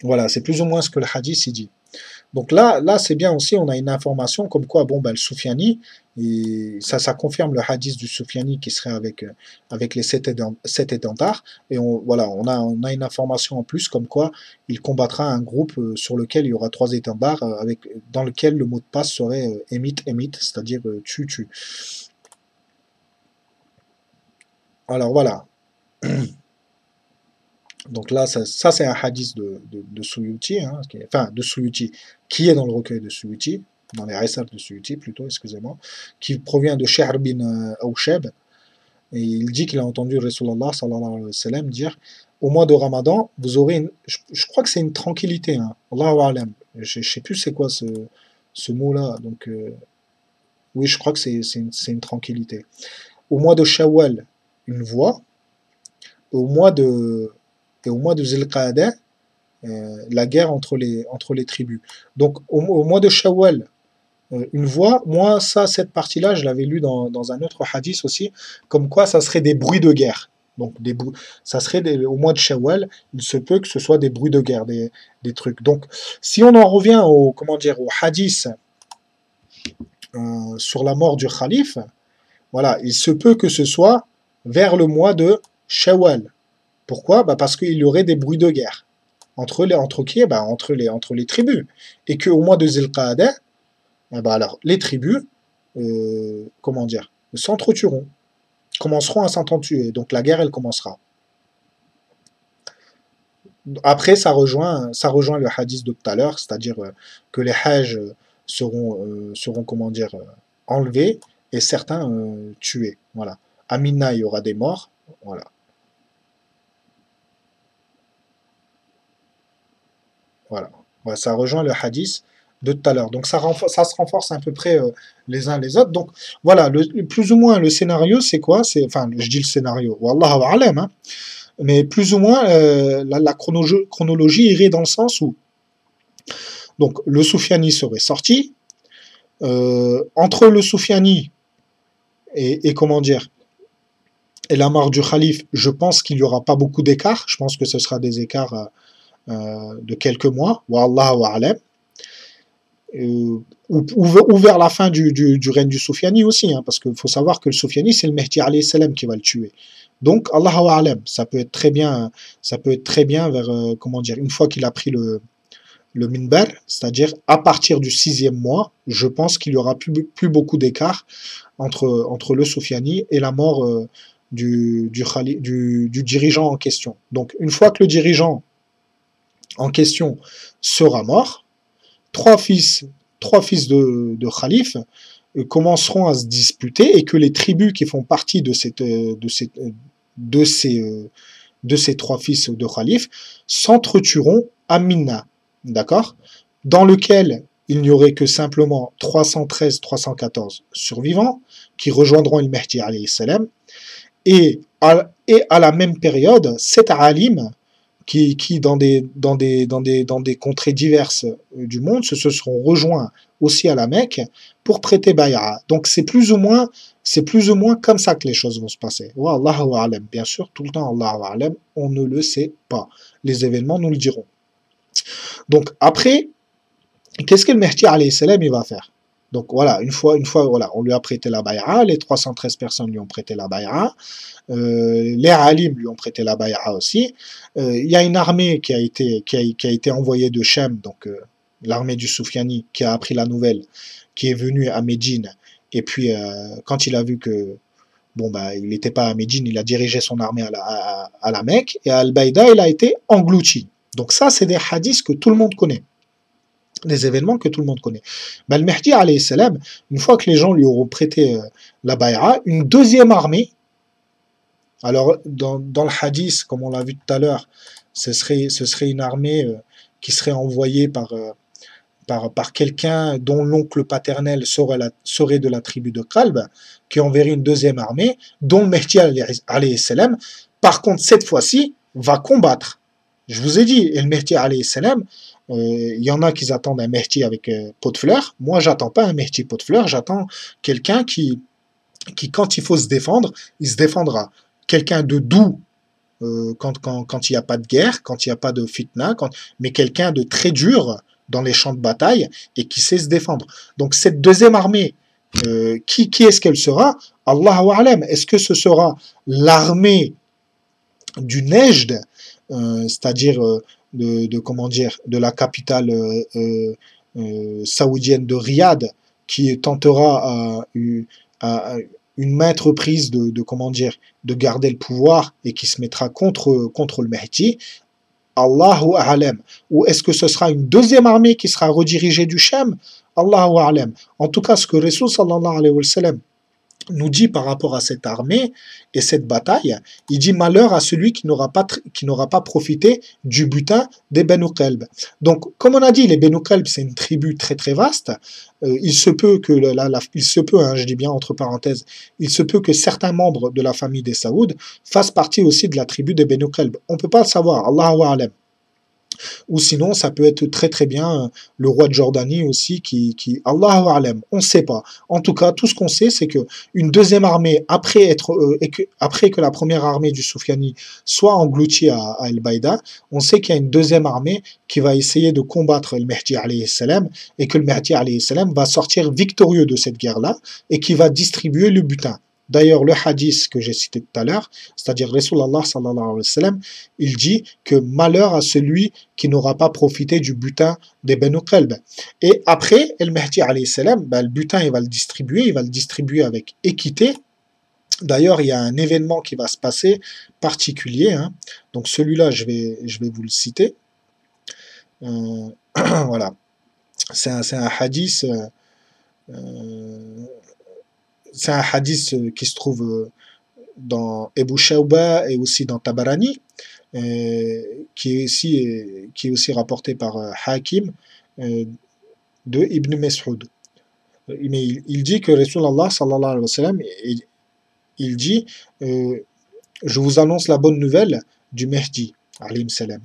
Voilà, c'est plus ou moins ce que le hadith il dit. Donc là c'est bien aussi, on a une information comme quoi, bon, ben, le Soufiani, et ça confirme le hadith du Soufiani qui serait avec les 7 étendards. Et voilà, on a une information en plus comme quoi il combattra un groupe sur lequel il y aura 3 étendards, dans lequel le mot de passe serait émite, c'est-à-dire tu. Alors voilà. Donc là, ça c'est un hadith de Suyuti, hein, enfin de Suyuti, qui est dans le recueil de Suyuti, dans les Aïsar de Suyuti plutôt, excusez-moi, qui provient de Shahr bin Awshab, et il dit qu'il a entendu Rasulullah sallallahu alayhi wa sallam dire au mois de Ramadan, vous aurez je crois que c'est une tranquillité, hein, Allahu alam, je sais plus c'est quoi ce mot-là, donc oui, je crois que c'est une tranquillité. Au mois de Shawwal, une voix, au mois de, et au mois de Zil-Qa'dah, la guerre entre les tribus. Donc au mois de Shawwal, une voix, moi ça, cette partie-là, je l'avais lu dans un autre hadith aussi, comme quoi ça serait des bruits de guerre. Donc ça serait au mois de Shawwal, il se peut que ce soit des bruits de guerre, des trucs. Donc si on en revient au, comment dire, au hadith sur la mort du calife, voilà, il se peut que ce soit vers le mois de Shawwal. Pourquoi? Bah parce qu'il y aurait des bruits de guerre. Entre qui? Bah entre les tribus. Et qu'au mois de Zil-Qa'dah, eh ben alors, les tribus, comment dire, s'entretueront, commenceront à s'entretuer. Donc la guerre, elle commencera. Après, ça rejoint le hadith de tout à l'heure, c'est-à-dire que les hajj seront, comment dire, enlevés et certains tués. Voilà. À Mina, il y aura des morts. Voilà. Voilà. Ouais, ça rejoint le hadith de tout à l'heure. Donc ça se renforce à peu près les uns les autres. Donc voilà, plus ou moins le scénario, c'est quoi? Enfin, je dis le scénario, wallahu a'lam, hein, mais plus ou moins la chronologie irait dans le sens où donc le Soufiani serait sorti. Entre le Soufiani et comment dire et la mort du calife, je pense qu'il n'y aura pas beaucoup d'écart. Je pense que ce sera des écarts de quelques mois. Wallahu a'lam. Ou vers la fin du règne du Soufiani aussi, hein, parce qu'il faut savoir que le Soufiani, c'est le Mehdi alayhi salam qui va le tuer. Donc, Allahu a'lam, ça peut être très bien vers, comment dire, une fois qu'il a pris le minbar, c'est-à-dire à partir du 6e mois, je pense qu'il y aura plus beaucoup d'écart entre le Soufiani et la mort du dirigeant en question. Donc, une fois que le dirigeant en question sera mort, trois fils de Khalif commenceront à se disputer et que les tribus qui font partie de ces trois fils de Khalif s'entretueront à Minna, d'accord, dans lequel il n'y aurait que simplement 313-314 survivants qui rejoindront le Mehdi alayhi salam et à la même période, 7 alim qui dans des contrées diverses du monde se seront rejoints aussi à la Mecque pour prêter bay'a. Donc c'est plus ou moins comme ça que les choses vont se passer. Wallahu a'lam. Bien sûr, tout le temps Allahu a'lam, on ne le sait pas. Les événements nous le diront. Donc après, qu'est-ce que le Mehdi alayhi salam il va faire? Donc voilà, une fois voilà, on lui a prêté la bay'a, les 313 personnes lui ont prêté la bay'a, les alim lui ont prêté la bay'a aussi. Il y a une armée qui a été envoyée de Shem, donc l'armée du Soufiani, qui a appris la nouvelle, qui est venue à Médine. Et puis quand il a vu que bon bah il n'était pas à Médine, il a dirigé son armée à la Mecque et à Al-Baïda, il a été englouti. Donc ça, c'est des hadiths que tout le monde connaît. Des événements que tout le monde connaît. Ben, le Mehdi alayhi salam, une fois que les gens lui auront prêté la bay'a, une deuxième armée, alors dans le hadith, comme on l'a vu tout à l'heure, ce serait une armée qui serait envoyée par quelqu'un dont l'oncle paternel serait de la tribu de Kalb, qui enverrait une deuxième armée, dont le Mehdi alayhi salam, par contre cette fois-ci, va combattre. Je vous ai dit, et le Mehdi alayhi salam, il y en a qui attendent un Mehdi avec pot de fleurs. Moi, j'attends pas un Mehdi pot de fleurs, j'attends quelqu'un qui, quand il faut se défendre, il se défendra. Quelqu'un de doux quand il n'y a pas de guerre, quand il n'y a pas de fitna, mais quelqu'un de très dur dans les champs de bataille et qui sait se défendre. Donc cette deuxième armée, qui est-ce qu'elle sera? Allahu a'lam. Est-ce que ce sera l'armée du Nejd, c'est-à-dire comment dire, de la capitale saoudienne de Riyad, qui tentera à une maintes reprises comment dire, de garder le pouvoir et qui se mettra contre le Mehdi? Allahu a'lam. Ou est-ce que ce sera une deuxième armée qui sera redirigée du Sham? Allahu a'lam. En tout cas, ce que Rasul sallallahu alayhi wa sallam nous dit par rapport à cette armée et cette bataille, il dit malheur à celui qui n'aura pas profité du butin des Banu Qalb. Donc, comme on a dit, les Banu Qalb, c'est une tribu très très vaste. Il se peut que, il se peut, hein, je dis bien entre parenthèses, il se peut que certains membres de la famille des Saouds fassent partie aussi de la tribu des Banu Qalb. On ne peut pas le savoir, Allahu A'lam. Ou sinon, ça peut être très très bien le roi de Jordanie aussi, Allahu A'lam, on ne sait pas. En tout cas, tout ce qu'on sait, c'est que une deuxième armée, après que la première armée du Soufiani soit engloutie à El-Baïda, on sait qu'il y a une deuxième armée qui va essayer de combattre le Mahdi alayhi salam, et que le Mahdi alayhi salam va sortir victorieux de cette guerre-là, et qui va distribuer le butin. D'ailleurs, le hadith que j'ai cité tout à l'heure, c'est-à-dire Rasulallah sallallahu alayhi wa sallam, il dit que malheur à celui qui n'aura pas profité du butin des Banu Qalb. Et après, El Mahdi alayhi salam, le butin, il va le distribuer avec équité. D'ailleurs, il y a un événement qui va se passer particulier, hein. Donc celui-là, je vais vous le citer. Voilà. C'est un hadith... c'est un hadith qui se trouve dans Ebu Shawba et aussi dans Tabarani, qui est aussi rapporté par Hakim de Ibn Mas'ud. Mais il dit que Rasulallah sallallahu alayhi wa sallam, il dit je vous annonce la bonne nouvelle du Mahdi alayhi salam.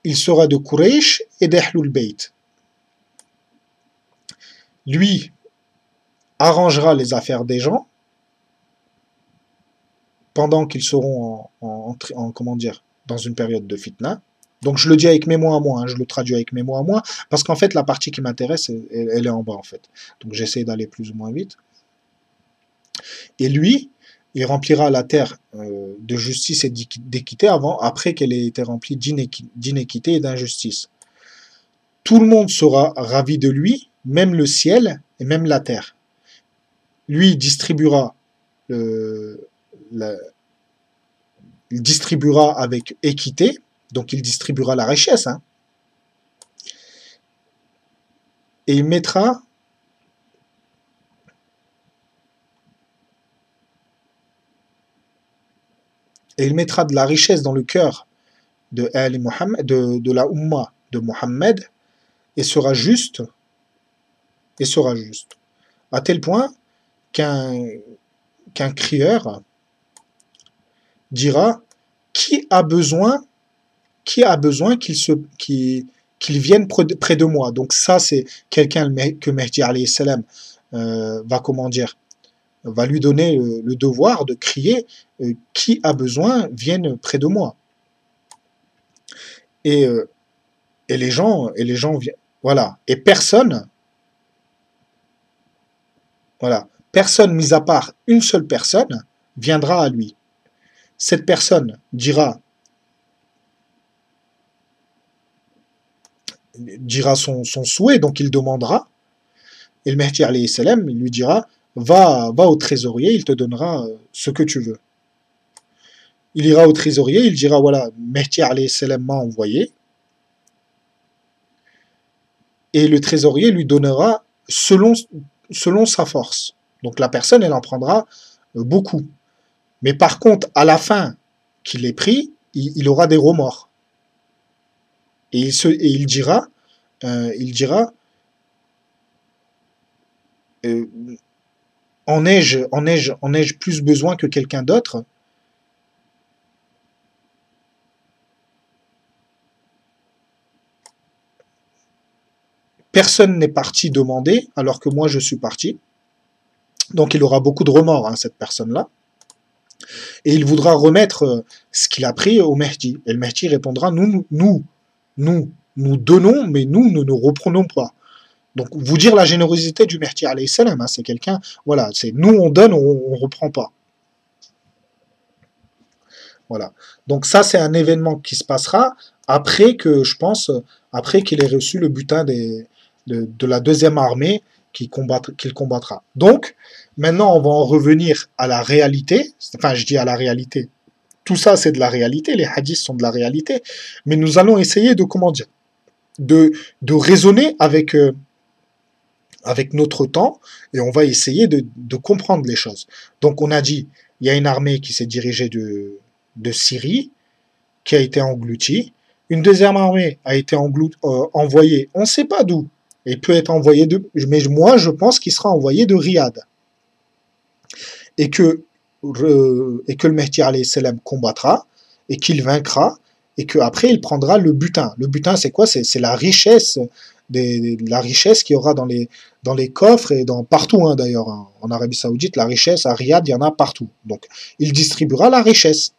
Il sera de Quraysh et d'Ahlul Bayt. Lui arrangera les affaires des gens pendant qu'ils seront comment dire, dans une période de fitna. Donc je le dis avec mes mots à moi, hein, je le traduis avec mes mots à moi, parce qu'en fait la partie qui m'intéresse, elle est en bas en fait. Donc j'essaie d'aller plus ou moins vite. Et lui, il remplira la terre de justice et d'équité après qu'elle ait été remplie d'inéquité et d'injustice. Tout le monde sera ravi de lui, même le ciel et même la terre. Lui, il distribuera avec équité, donc il distribuera la richesse, hein, et il mettra de la richesse dans le cœur de Ali Muhammad, de la Ummah de Mohammed, et sera juste, à tel point qu'un crieur dira qui a besoin qu'il vienne près de moi. Donc ça, c'est quelqu'un que Mahdi alayhi salam va lui donner le devoir de crier qui a besoin vienne près de moi. Et les gens viennent, voilà. Et personne, mis à part une seule personne, viendra à lui. Cette personne dira son souhait, donc il demandera, et le Mahdi alayhi salam, il lui dira va au trésorier, il te donnera ce que tu veux. Il ira au trésorier, il dira voilà, Mahdi alayhi salam m'a envoyé, et le trésorier lui donnera selon sa force. Donc la personne, elle en prendra beaucoup. Mais par contre, à la fin qu'il ait pris, il aura des remords. Et il dira, en ai-je plus besoin que quelqu'un d'autre? Personne n'est parti demander, alors que moi je suis parti. Donc il aura beaucoup de remords, hein, cette personne-là. Et il voudra remettre ce qu'il a pris au Mahdi. Et le Mahdi répondra, nous donnons, mais nous ne nous reprenons pas. Donc vous dire la générosité du Mahdi alayhi salam, hein, c'est quelqu'un, voilà, c'est nous on donne, on reprend pas. Voilà. Donc ça c'est un événement qui se passera après que, je pense, après qu'il ait reçu le butin de la deuxième armée qu'il combattra. Donc, maintenant, on va en revenir à la réalité. Enfin, je dis à la réalité. Tout ça, c'est de la réalité. Les hadiths sont de la réalité. Mais nous allons essayer de, comment dire, de raisonner avec avec notre temps et on va essayer de comprendre les choses. Donc on a dit, il y a une armée qui s'est dirigée de Syrie, qui a été engloutie. Une deuxième armée a été envoyée, on ne sait pas d'où, et peut être envoyée mais moi je pense qu'il sera envoyé de Riyad. Et que, et que le Mehdi alayhi salam combattra, et qu'il vaincra, et qu'après il prendra le butin. Le butin c'est quoi? C'est la richesse, la richesse qu'il y aura dans les coffres et partout hein, d'ailleurs. Hein. En Arabie Saoudite, la richesse, à Riyad, il y en a partout. Donc il distribuera la richesse.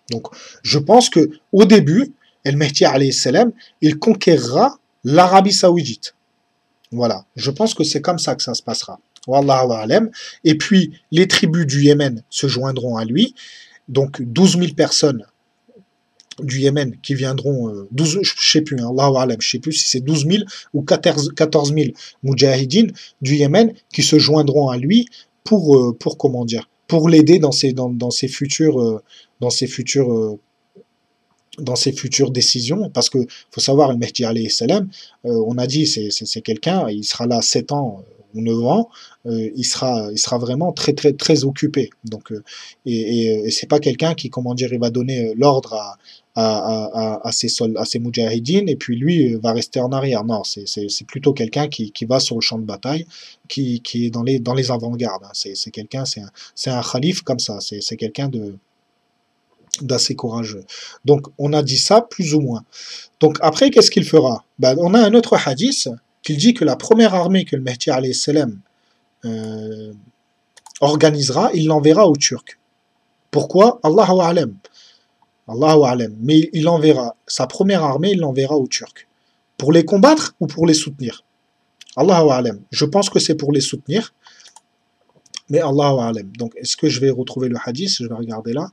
Donc je pense que au début, El Mehdi alayhi salam, il conquérera l'Arabie Saoudite. Voilà, je pense que c'est comme ça que ça se passera. Wallahu a'lam. Et puis, les tribus du Yémen se joindront à lui. Donc, 12 000 personnes du Yémen qui viendront, 12, je sais plus, hein, Allahu a'lam, je sais plus si c'est 12 000 ou 14 000 mujahidines du Yémen qui se joindront à lui pour comment dire, pour l'aider dans ses futurs, dans ses futurs dans ses futures décisions, parce que faut savoir, le Mehdi alayhi salam, on a dit, c'est quelqu'un, il sera là 7 ans ou 9 ans, il sera vraiment très, très, très occupé. Donc, et c'est pas quelqu'un qui, comment dire, il va donner l'ordre à ses moudjahidines, et puis lui va rester en arrière. Non, c'est plutôt quelqu'un qui va sur le champ de bataille, qui est dans les avant-gardes. Hein. C'est quelqu'un, c'est un khalif comme ça, c'est quelqu'un d'assez courageux. Donc, on a dit ça plus ou moins. Donc, après, qu'est-ce qu'il fera? Ben, on a un autre hadith qui dit que la première armée que le Mehdi alayhi salam organisera, il l'enverra aux Turcs. Pourquoi? Allahu a'lam. Allahu a'lam. Mais il enverra sa première armée, il l'enverra aux Turcs. Pour les combattre ou pour les soutenir? Allahu a'lam. Je pense que c'est pour les soutenir. Mais Allahu a'lam. Donc, est-ce que je vais retrouver le hadith? Je vais regarder là.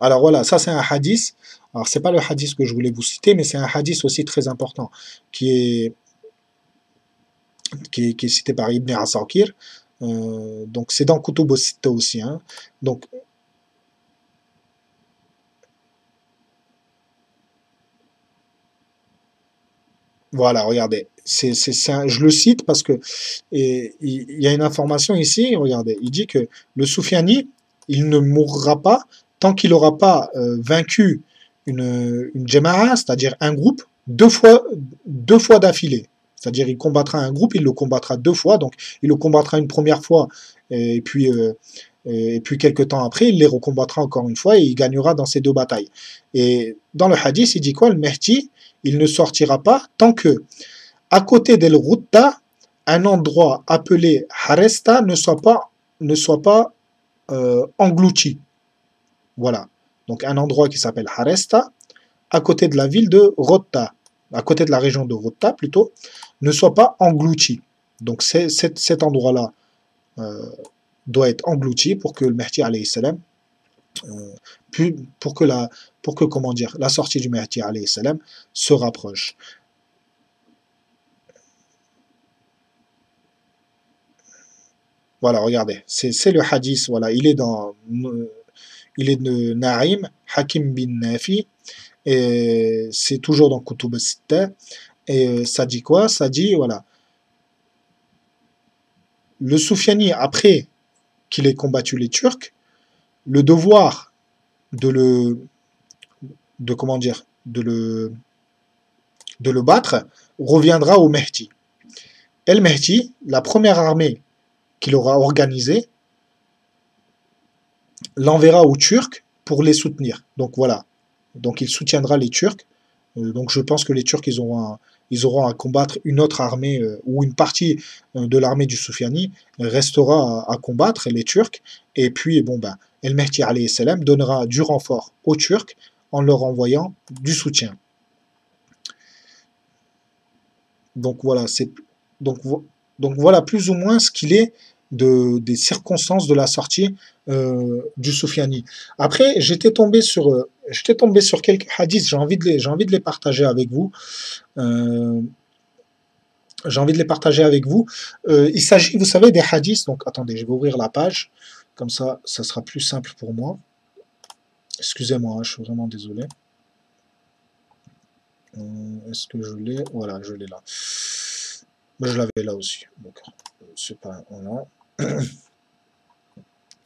Alors voilà, ça c'est un hadith. Alors c'est pas le hadith que je voulais vous citer, mais c'est un hadith aussi très important qui est, qui est cité par Ibn Asakir. Donc c'est dans Kutub al-Sitta aussi. Hein. Donc voilà, regardez. Je le cite parce que il y a une information ici. Regardez, il dit que le Soufiani, il ne mourra pas tant qu'il n'aura pas vaincu une jama'a, c'est-à-dire un groupe, deux fois d'affilée. C'est-à-dire il combattra un groupe, il le combattra deux fois. Donc il le combattra une première fois et puis quelques temps après, il les recombattra encore une fois et il gagnera dans ces deux batailles. Et dans le hadith, il dit quoi? Le Mehdi, il ne sortira pas tant que, à côté d'El Ghouta, un endroit appelé Haresta ne soit pas englouti. Voilà. Donc un endroit qui s'appelle Haresta, à côté de la ville de Rotta, à côté de la région de Rotta plutôt, ne soit pas englouti. Donc cet endroit-là doit être englouti pour que le Mehdi alayhi salam, pour que comment dire, la sortie du Mehdi alayhi salam se rapproche. Voilà, regardez, c'est le hadith, voilà, il est de Naïm, Hakim bin Nafi, et c'est toujours dans Kutub al-Sitta, et ça dit quoi? Ça dit, voilà, le Soufiani, après qu'il ait combattu les Turcs, le devoir de le, de comment dire, de le battre reviendra au Mehdi. El Mehdi, la première armée qu'il aura organisée, l'enverra aux Turcs pour les soutenir. Donc voilà. Donc il soutiendra les Turcs. Donc je pense que les Turcs, ils auront à combattre une autre armée ou une partie de l'armée du Soufiani restera à combattre les Turcs. Et puis bon ben, El Mehdi alayhi salam donnera du renfort aux Turcs en leur envoyant du soutien. Donc voilà, donc, donc voilà plus ou moins ce qu'il est des circonstances de la sortie du Soufiani. Après, j'étais tombé sur quelques hadiths, j'ai envie de les partager avec vous. Euh, j'ai envie de les partager avec vous. Il s'agit, vous savez, des hadiths. Donc attendez, je vais ouvrir la page, comme ça sera plus simple pour moi. Excusez-moi, hein, je suis vraiment désolé. Est-ce que je l'ai? Voilà, je l'ai là. Mais je l'avais là aussi. Donc, c'est pas. Voilà.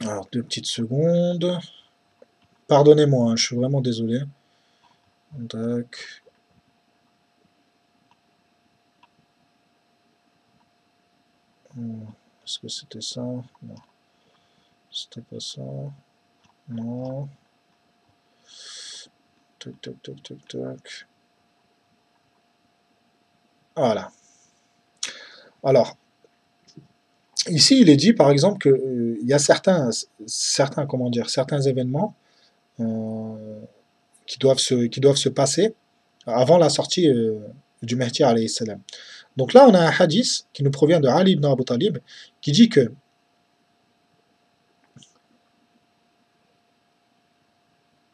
Alors, 2 petites secondes. Pardonnez-moi, hein, je suis vraiment désolé. Tac. Est-ce que c'était ça? Non. C'était pas ça. Non. Tac, tac, tac, tac, tac. Voilà. Alors, ici, il est dit, par exemple, qu'il y a comment dire, certains événements euh, qui doivent se passer avant la sortie du Mehdi alayhi salam. Donc là, on a un hadith qui nous provient de Ali ibn Abu Talib qui dit que,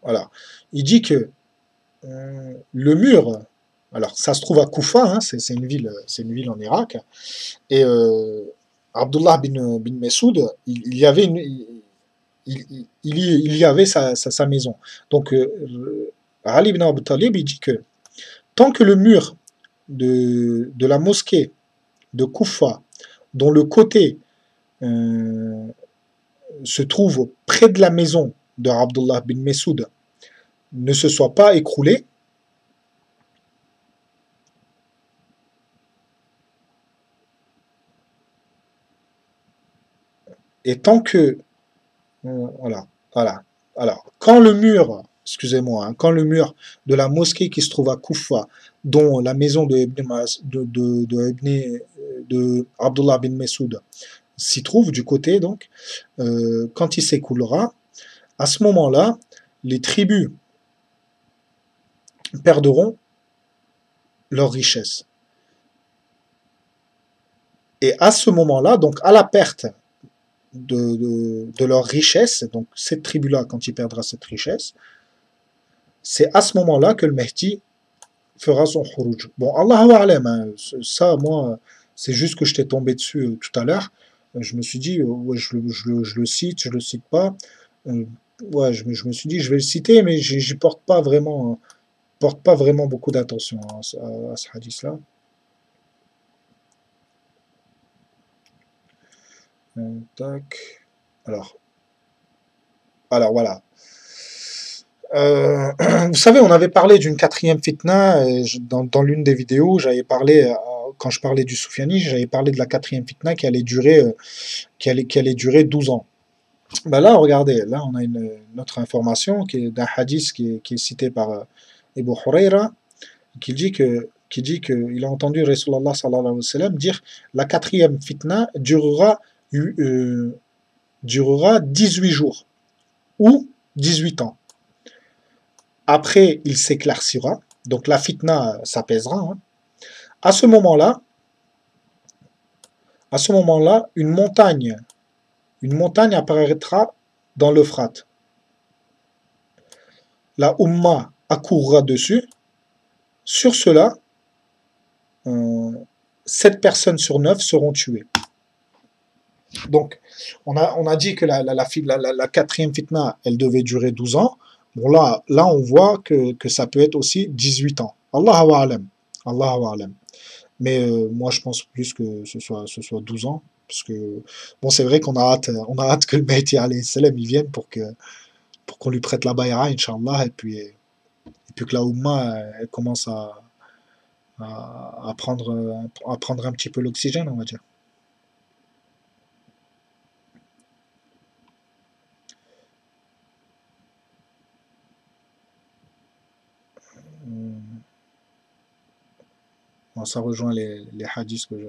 voilà, il dit que le mur, alors ça se trouve à Koufa, hein, c'est une ville en Irak, et Abdullah bin Messoud, il y avait il y avait sa maison. Donc Ali ibn Abu Talib, il dit que tant que le mur de la mosquée de Koufa, dont le côté euh, se trouve près de la maison de Abdullah bin Messoud, ne se soit pas écroulé, et tant que voilà, voilà. Alors, quand le mur, excusez-moi, hein, quand le mur de la mosquée qui se trouve à Koufa, dont la maison de Abdullah bin Messoud s'y trouve du côté, donc, quand il s'écoulera, à ce moment-là, les tribus perdront leur richesse. Et à ce moment-là, donc à la perte de leur richesse, donc cette tribu-là, quand il perdra cette richesse, c'est à ce moment-là que le Mehdi fera son khuruj. Bon, Allahu a'lam, hein, ça, moi, c'est juste que j'étais tombé dessus tout à l'heure. Je me suis dit, ouais, je le cite, je le cite pas. Euh, ouais, je me suis dit, je vais le citer, mais j'y porte pas vraiment beaucoup d'attention à ce hadith-là. Tac. Alors, alors voilà. Euh, vous savez, on avait parlé d'une quatrième fitna dans l'une des vidéos. J'avais parlé, quand je parlais du soufianisme, j'avais parlé de la quatrième fitna qui allait durer 12 ans. Ben là, regardez, là, on a une autre information qui est d'un hadith qui est cité par Abu Huraira, qui dit qu'il a entendu Rasulullah sallallahu alayhi wa sallam dire la quatrième fitna durera 18 jours ou 18 ans. Après, il s'éclaircira, donc la fitna s'apaisera. Hein. À ce moment-là, une montagne apparaîtra dans l'Euphrate. La Ummah accourra dessus. Sur cela, 7 personnes sur 9 seront tuées. Donc, on a dit que la quatrième fitna, elle devait durer 12 ans. Bon, là on voit que ça peut être aussi 18 ans. Allahu a'lam. Allahu a'lam. Mais moi, je pense plus que ce soit 12 ans. Parce que, bon, c'est vrai on a hâte que le Mehdi alayhi salam il vienne pour qu'on lui prête la bayra, Inch'Allah, et puis que la Oumma, elle commence à prendre un petit peu l'oxygène, on va dire. Bon, ça rejoint les hadiths que je.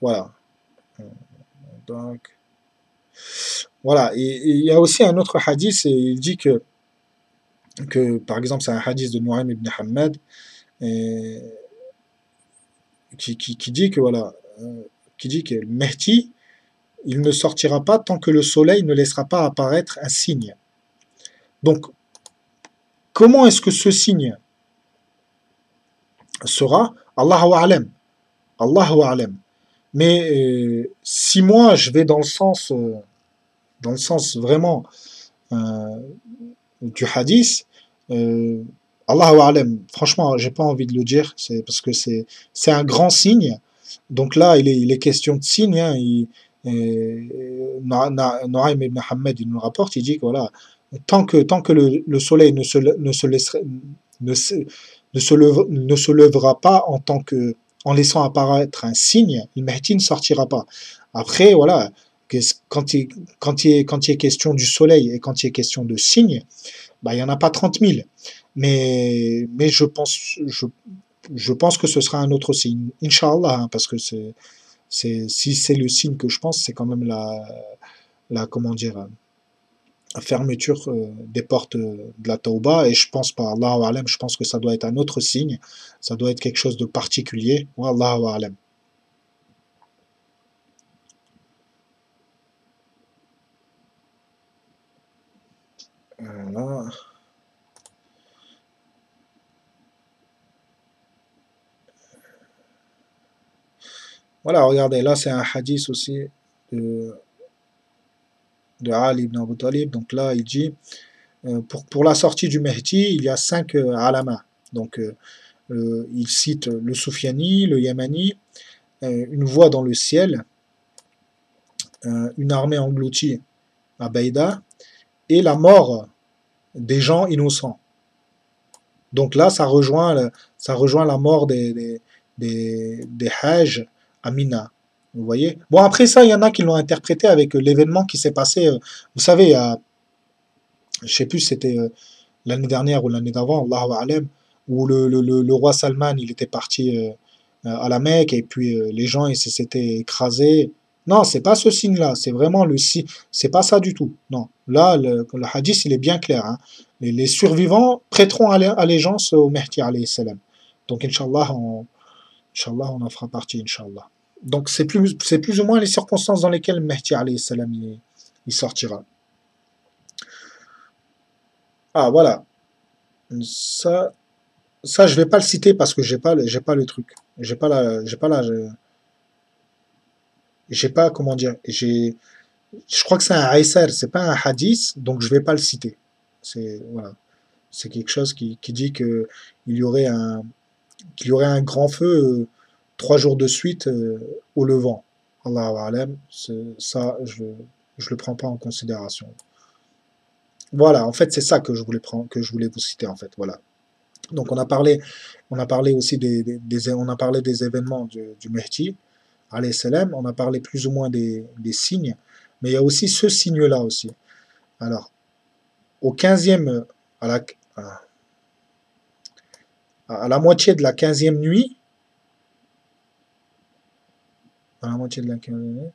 Voilà. Donc, voilà. Et il y a aussi un autre hadith, et il dit par exemple, c'est un hadith de Nu'aym ibn Hammad, et qui dit que voilà, qui dit que le Mehdi, il ne sortira pas tant que le soleil ne laissera pas apparaître un signe. Donc, comment est-ce que ce signe sera? Allahu a'lam. Allahu a'lam. Mais si moi je vais dans le sens vraiment euh, du hadith, euh, Allahu a'lam. Franchement, j'ai pas envie de le dire, c'est parce que c'est un grand signe. Donc là, il est question de signe. Hein, Noaim ibn Hamad, il nous rapporte, il dit que voilà, tant que le soleil ne se laisserait, ne se, ne se lèvera pas en laissant apparaître un signe, le Mahdi ne sortira pas. Après, voilà, quand il est question du soleil et quand il est question de signes, bah, il n'y en a pas 30 000. Mais je pense que ce sera un autre signe. Inch'Allah, hein, parce que si c'est le signe que je pense, c'est quand même comment dire, la fermeture des portes de la Tauba. Et je pense pas, Allahu A'lam, je pense que ça doit être un autre signe. Ça doit être quelque chose de particulier. Wallahu A'lam. Voilà. Voilà, regardez, là c'est un hadith aussi de, de Ali ibn Abu Talib. Donc là, il dit, pour la sortie du Mehdi, il y a 5 alama. Donc il cite le Soufiani, le Yamani, une voix dans le ciel, une armée engloutie à Baïda, et la mort des gens innocents. Donc là, ça rejoint la mort des Hajj à Mina. Vous voyez? Bon, après ça, il y en a qui l'ont interprété avec l'événement qui s'est passé, vous savez, je sais plus si c'était l'année dernière ou l'année d'avant, Allahu A'lam, où le roi Salman, il était parti à la Mecque et puis les gens ils s'étaient écrasés. Non, c'est pas ce signe-là, c'est vraiment le signe, c'est pas ça du tout. Non, là, le hadith, il est bien clair. Hein. Les survivants prêteront allégeance au Mehdi alayhi salam. Donc, Inch'Allah, on en fera partie, Inch'Allah. Donc, c'est plus ou moins les circonstances dans lesquelles le Mehdi alayhi salam il sortira. Ah, voilà. Ça, ça, je vais pas le citer parce que j'ai pas le truc. J'ai pas, comment dire, je crois que c'est un Aïsar, c'est pas un hadith, donc je vais pas le citer. Voilà. C'est quelque chose qui dit que il y aurait un, qu'il y aurait un grand feu 3 jours de suite au Levant. Allahu A'lam, ça, je le prends pas en considération. Voilà, en fait, c'est ça que je voulais vous citer, en fait. Voilà. Donc on a parlé aussi on a parlé des événements du Mehdi, alayhi salam, on a parlé plus ou moins des signes, mais il y a aussi ce signe-là aussi. Alors, au 15e, à la, à la moitié de la 15e nuit, à la moitié de la 15e nuit,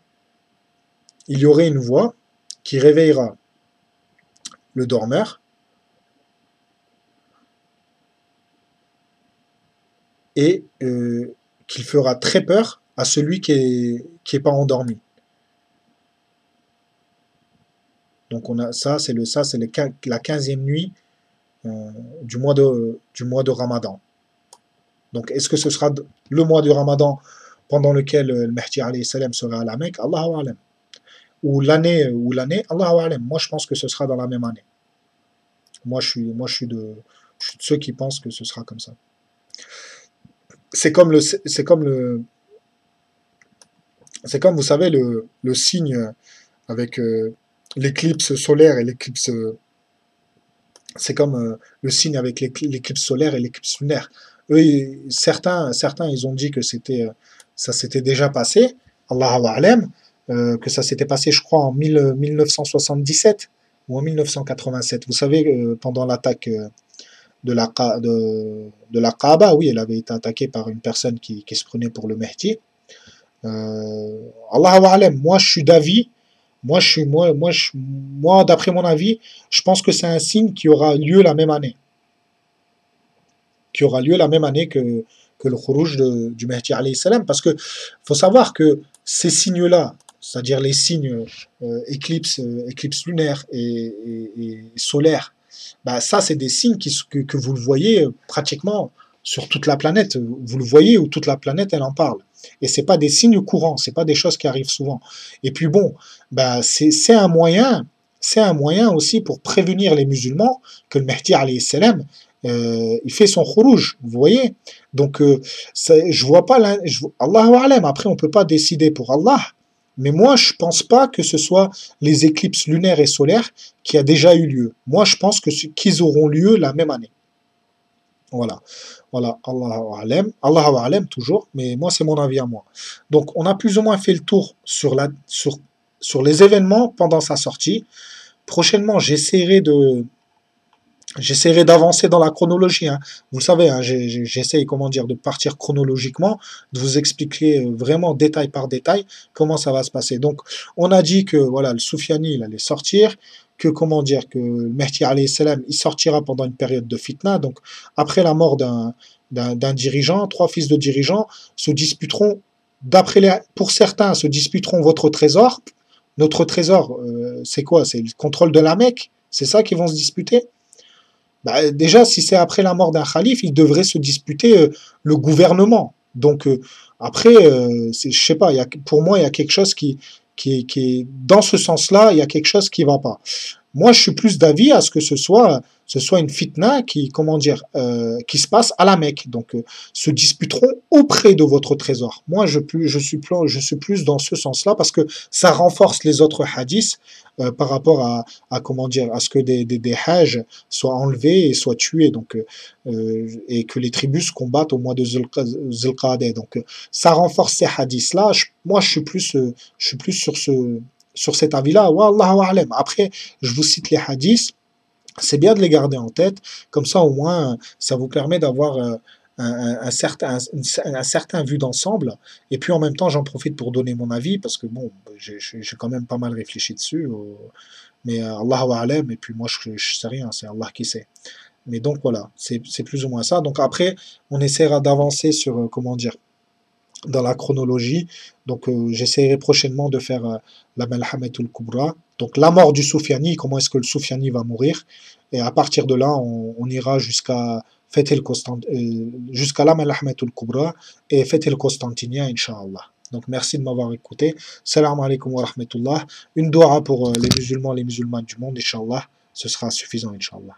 il y aurait une voix qui réveillera le dormeur et qu'il fera très peur à celui qui est pas endormi. Donc on a ça c'est la 15e nuit du mois de Ramadan. Donc est-ce que ce sera le mois du Ramadan pendant lequel le Mahdi alayhi salam sera à la Mecque? Allahu a'lam. Ou l'année, Allahu a'lam. Moi je pense que ce sera dans la même année. Moi je suis de ceux qui pensent que ce sera comme ça. C'est comme vous savez le signe avec l'éclipse solaire et l'éclipse. C'est comme le signe avec l'éclipse solaire et l'éclipse lunaire. Eux, certains, ils ont dit que ça s'était déjà passé, Allahu A'lam, que ça s'était passé, je crois, en 1977 ou en 1987. Vous savez, pendant l'attaque de la Kaaba, oui, elle avait été attaquée par une personne qui se prenait pour le Mehdi. Allahu A'lam, moi, je suis d'avis. Moi, d'après mon avis, je pense que c'est un signe qui aura lieu la même année. Qui aura lieu la même année que le Khuruj du Mehdi alayhi salam. Parce que faut savoir que ces signes-là, c'est-à-dire les signes éclipse lunaire et solaire, bah, ça, c'est des signes que vous le voyez pratiquement sur toute la planète. Vous le voyez où toute la planète, elle en parle. Et c'est pas des signes courants, c'est pas des choses qui arrivent souvent. Et puis bon, bah, c'est un moyen aussi pour prévenir les musulmans que le Mehdi alayhi salam, il fait son khuruj, vous voyez. Donc, je vois pas, Allahu A'lam, après on peut pas décider pour Allah, mais moi je pense pas que ce soit les éclipses lunaires et solaires qui a déjà eu lieu. Moi je pense que qu'ils auront lieu la même année. Voilà, voilà, Allahu A'lam toujours, mais moi c'est mon avis à moi. Donc on a plus ou moins fait le tour sur les événements pendant sa sortie. Prochainement, j'essaierai d'avancer dans la chronologie, hein. Vous savez, hein, j'essaye, comment dire, de partir chronologiquement, de vous expliquer vraiment détail par détail comment ça va se passer. Donc, on a dit que voilà, le Soufiani, il allait sortir, que comment dire, que le Mehdi alayhi salam, il sortira pendant une période de fitna. Donc, après la mort d'un dirigeant, trois fils de dirigeants se disputeront, pour certains, se disputeront votre trésor. Notre trésor, c'est quoi? C'est le contrôle de la Mecque. C'est ça qu'ils vont se disputer? Bah, déjà, si c'est après la mort d'un calife, il devrait se disputer le gouvernement. Donc après, je sais pas, pour moi, il y a quelque chose qui est dans ce sens-là, il y a quelque chose qui va pas. Moi, je suis plus d'avis à ce que ce soit une fitna qui, comment dire, qui se passe à la Mecque. Donc, se disputeront auprès de votre trésor. Moi, je suis plus dans ce sens-là parce que ça renforce les autres hadiths par rapport comment dire, à ce que des hajj soient enlevés et soient tués. Donc, et que les tribus se combattent au mois de Zulqa'dah. Donc, ça renforce ces hadiths-là. Moi, je suis plus sur cet avis-là. Wallahu a'lam. Après, je vous cite les hadiths, c'est bien de les garder en tête, comme ça au moins ça vous permet d'avoir un certain vue d'ensemble, et puis en même temps j'en profite pour donner mon avis, parce que bon, j'ai quand même pas mal réfléchi dessus, mais Allahu a'lam, et puis moi je sais rien, c'est Allah qui sait. Mais donc voilà, c'est plus ou moins ça. Donc après, on essaiera d'avancer sur, comment dire, dans la chronologie. Donc, j'essaierai prochainement de faire la Malhamatul Kubra. Donc, la mort du Soufiani, comment est-ce que le Soufiani va mourir. Et à partir de là, on ira jusqu'à la Malhamatul Kubra et Feth el Constantinia, Inch'Allah. Donc, merci de m'avoir écouté. Salam alaikum wa rahmatullah. Une dua pour les musulmans, les musulmanes du monde, Inch'Allah. Ce sera suffisant, Inch'Allah.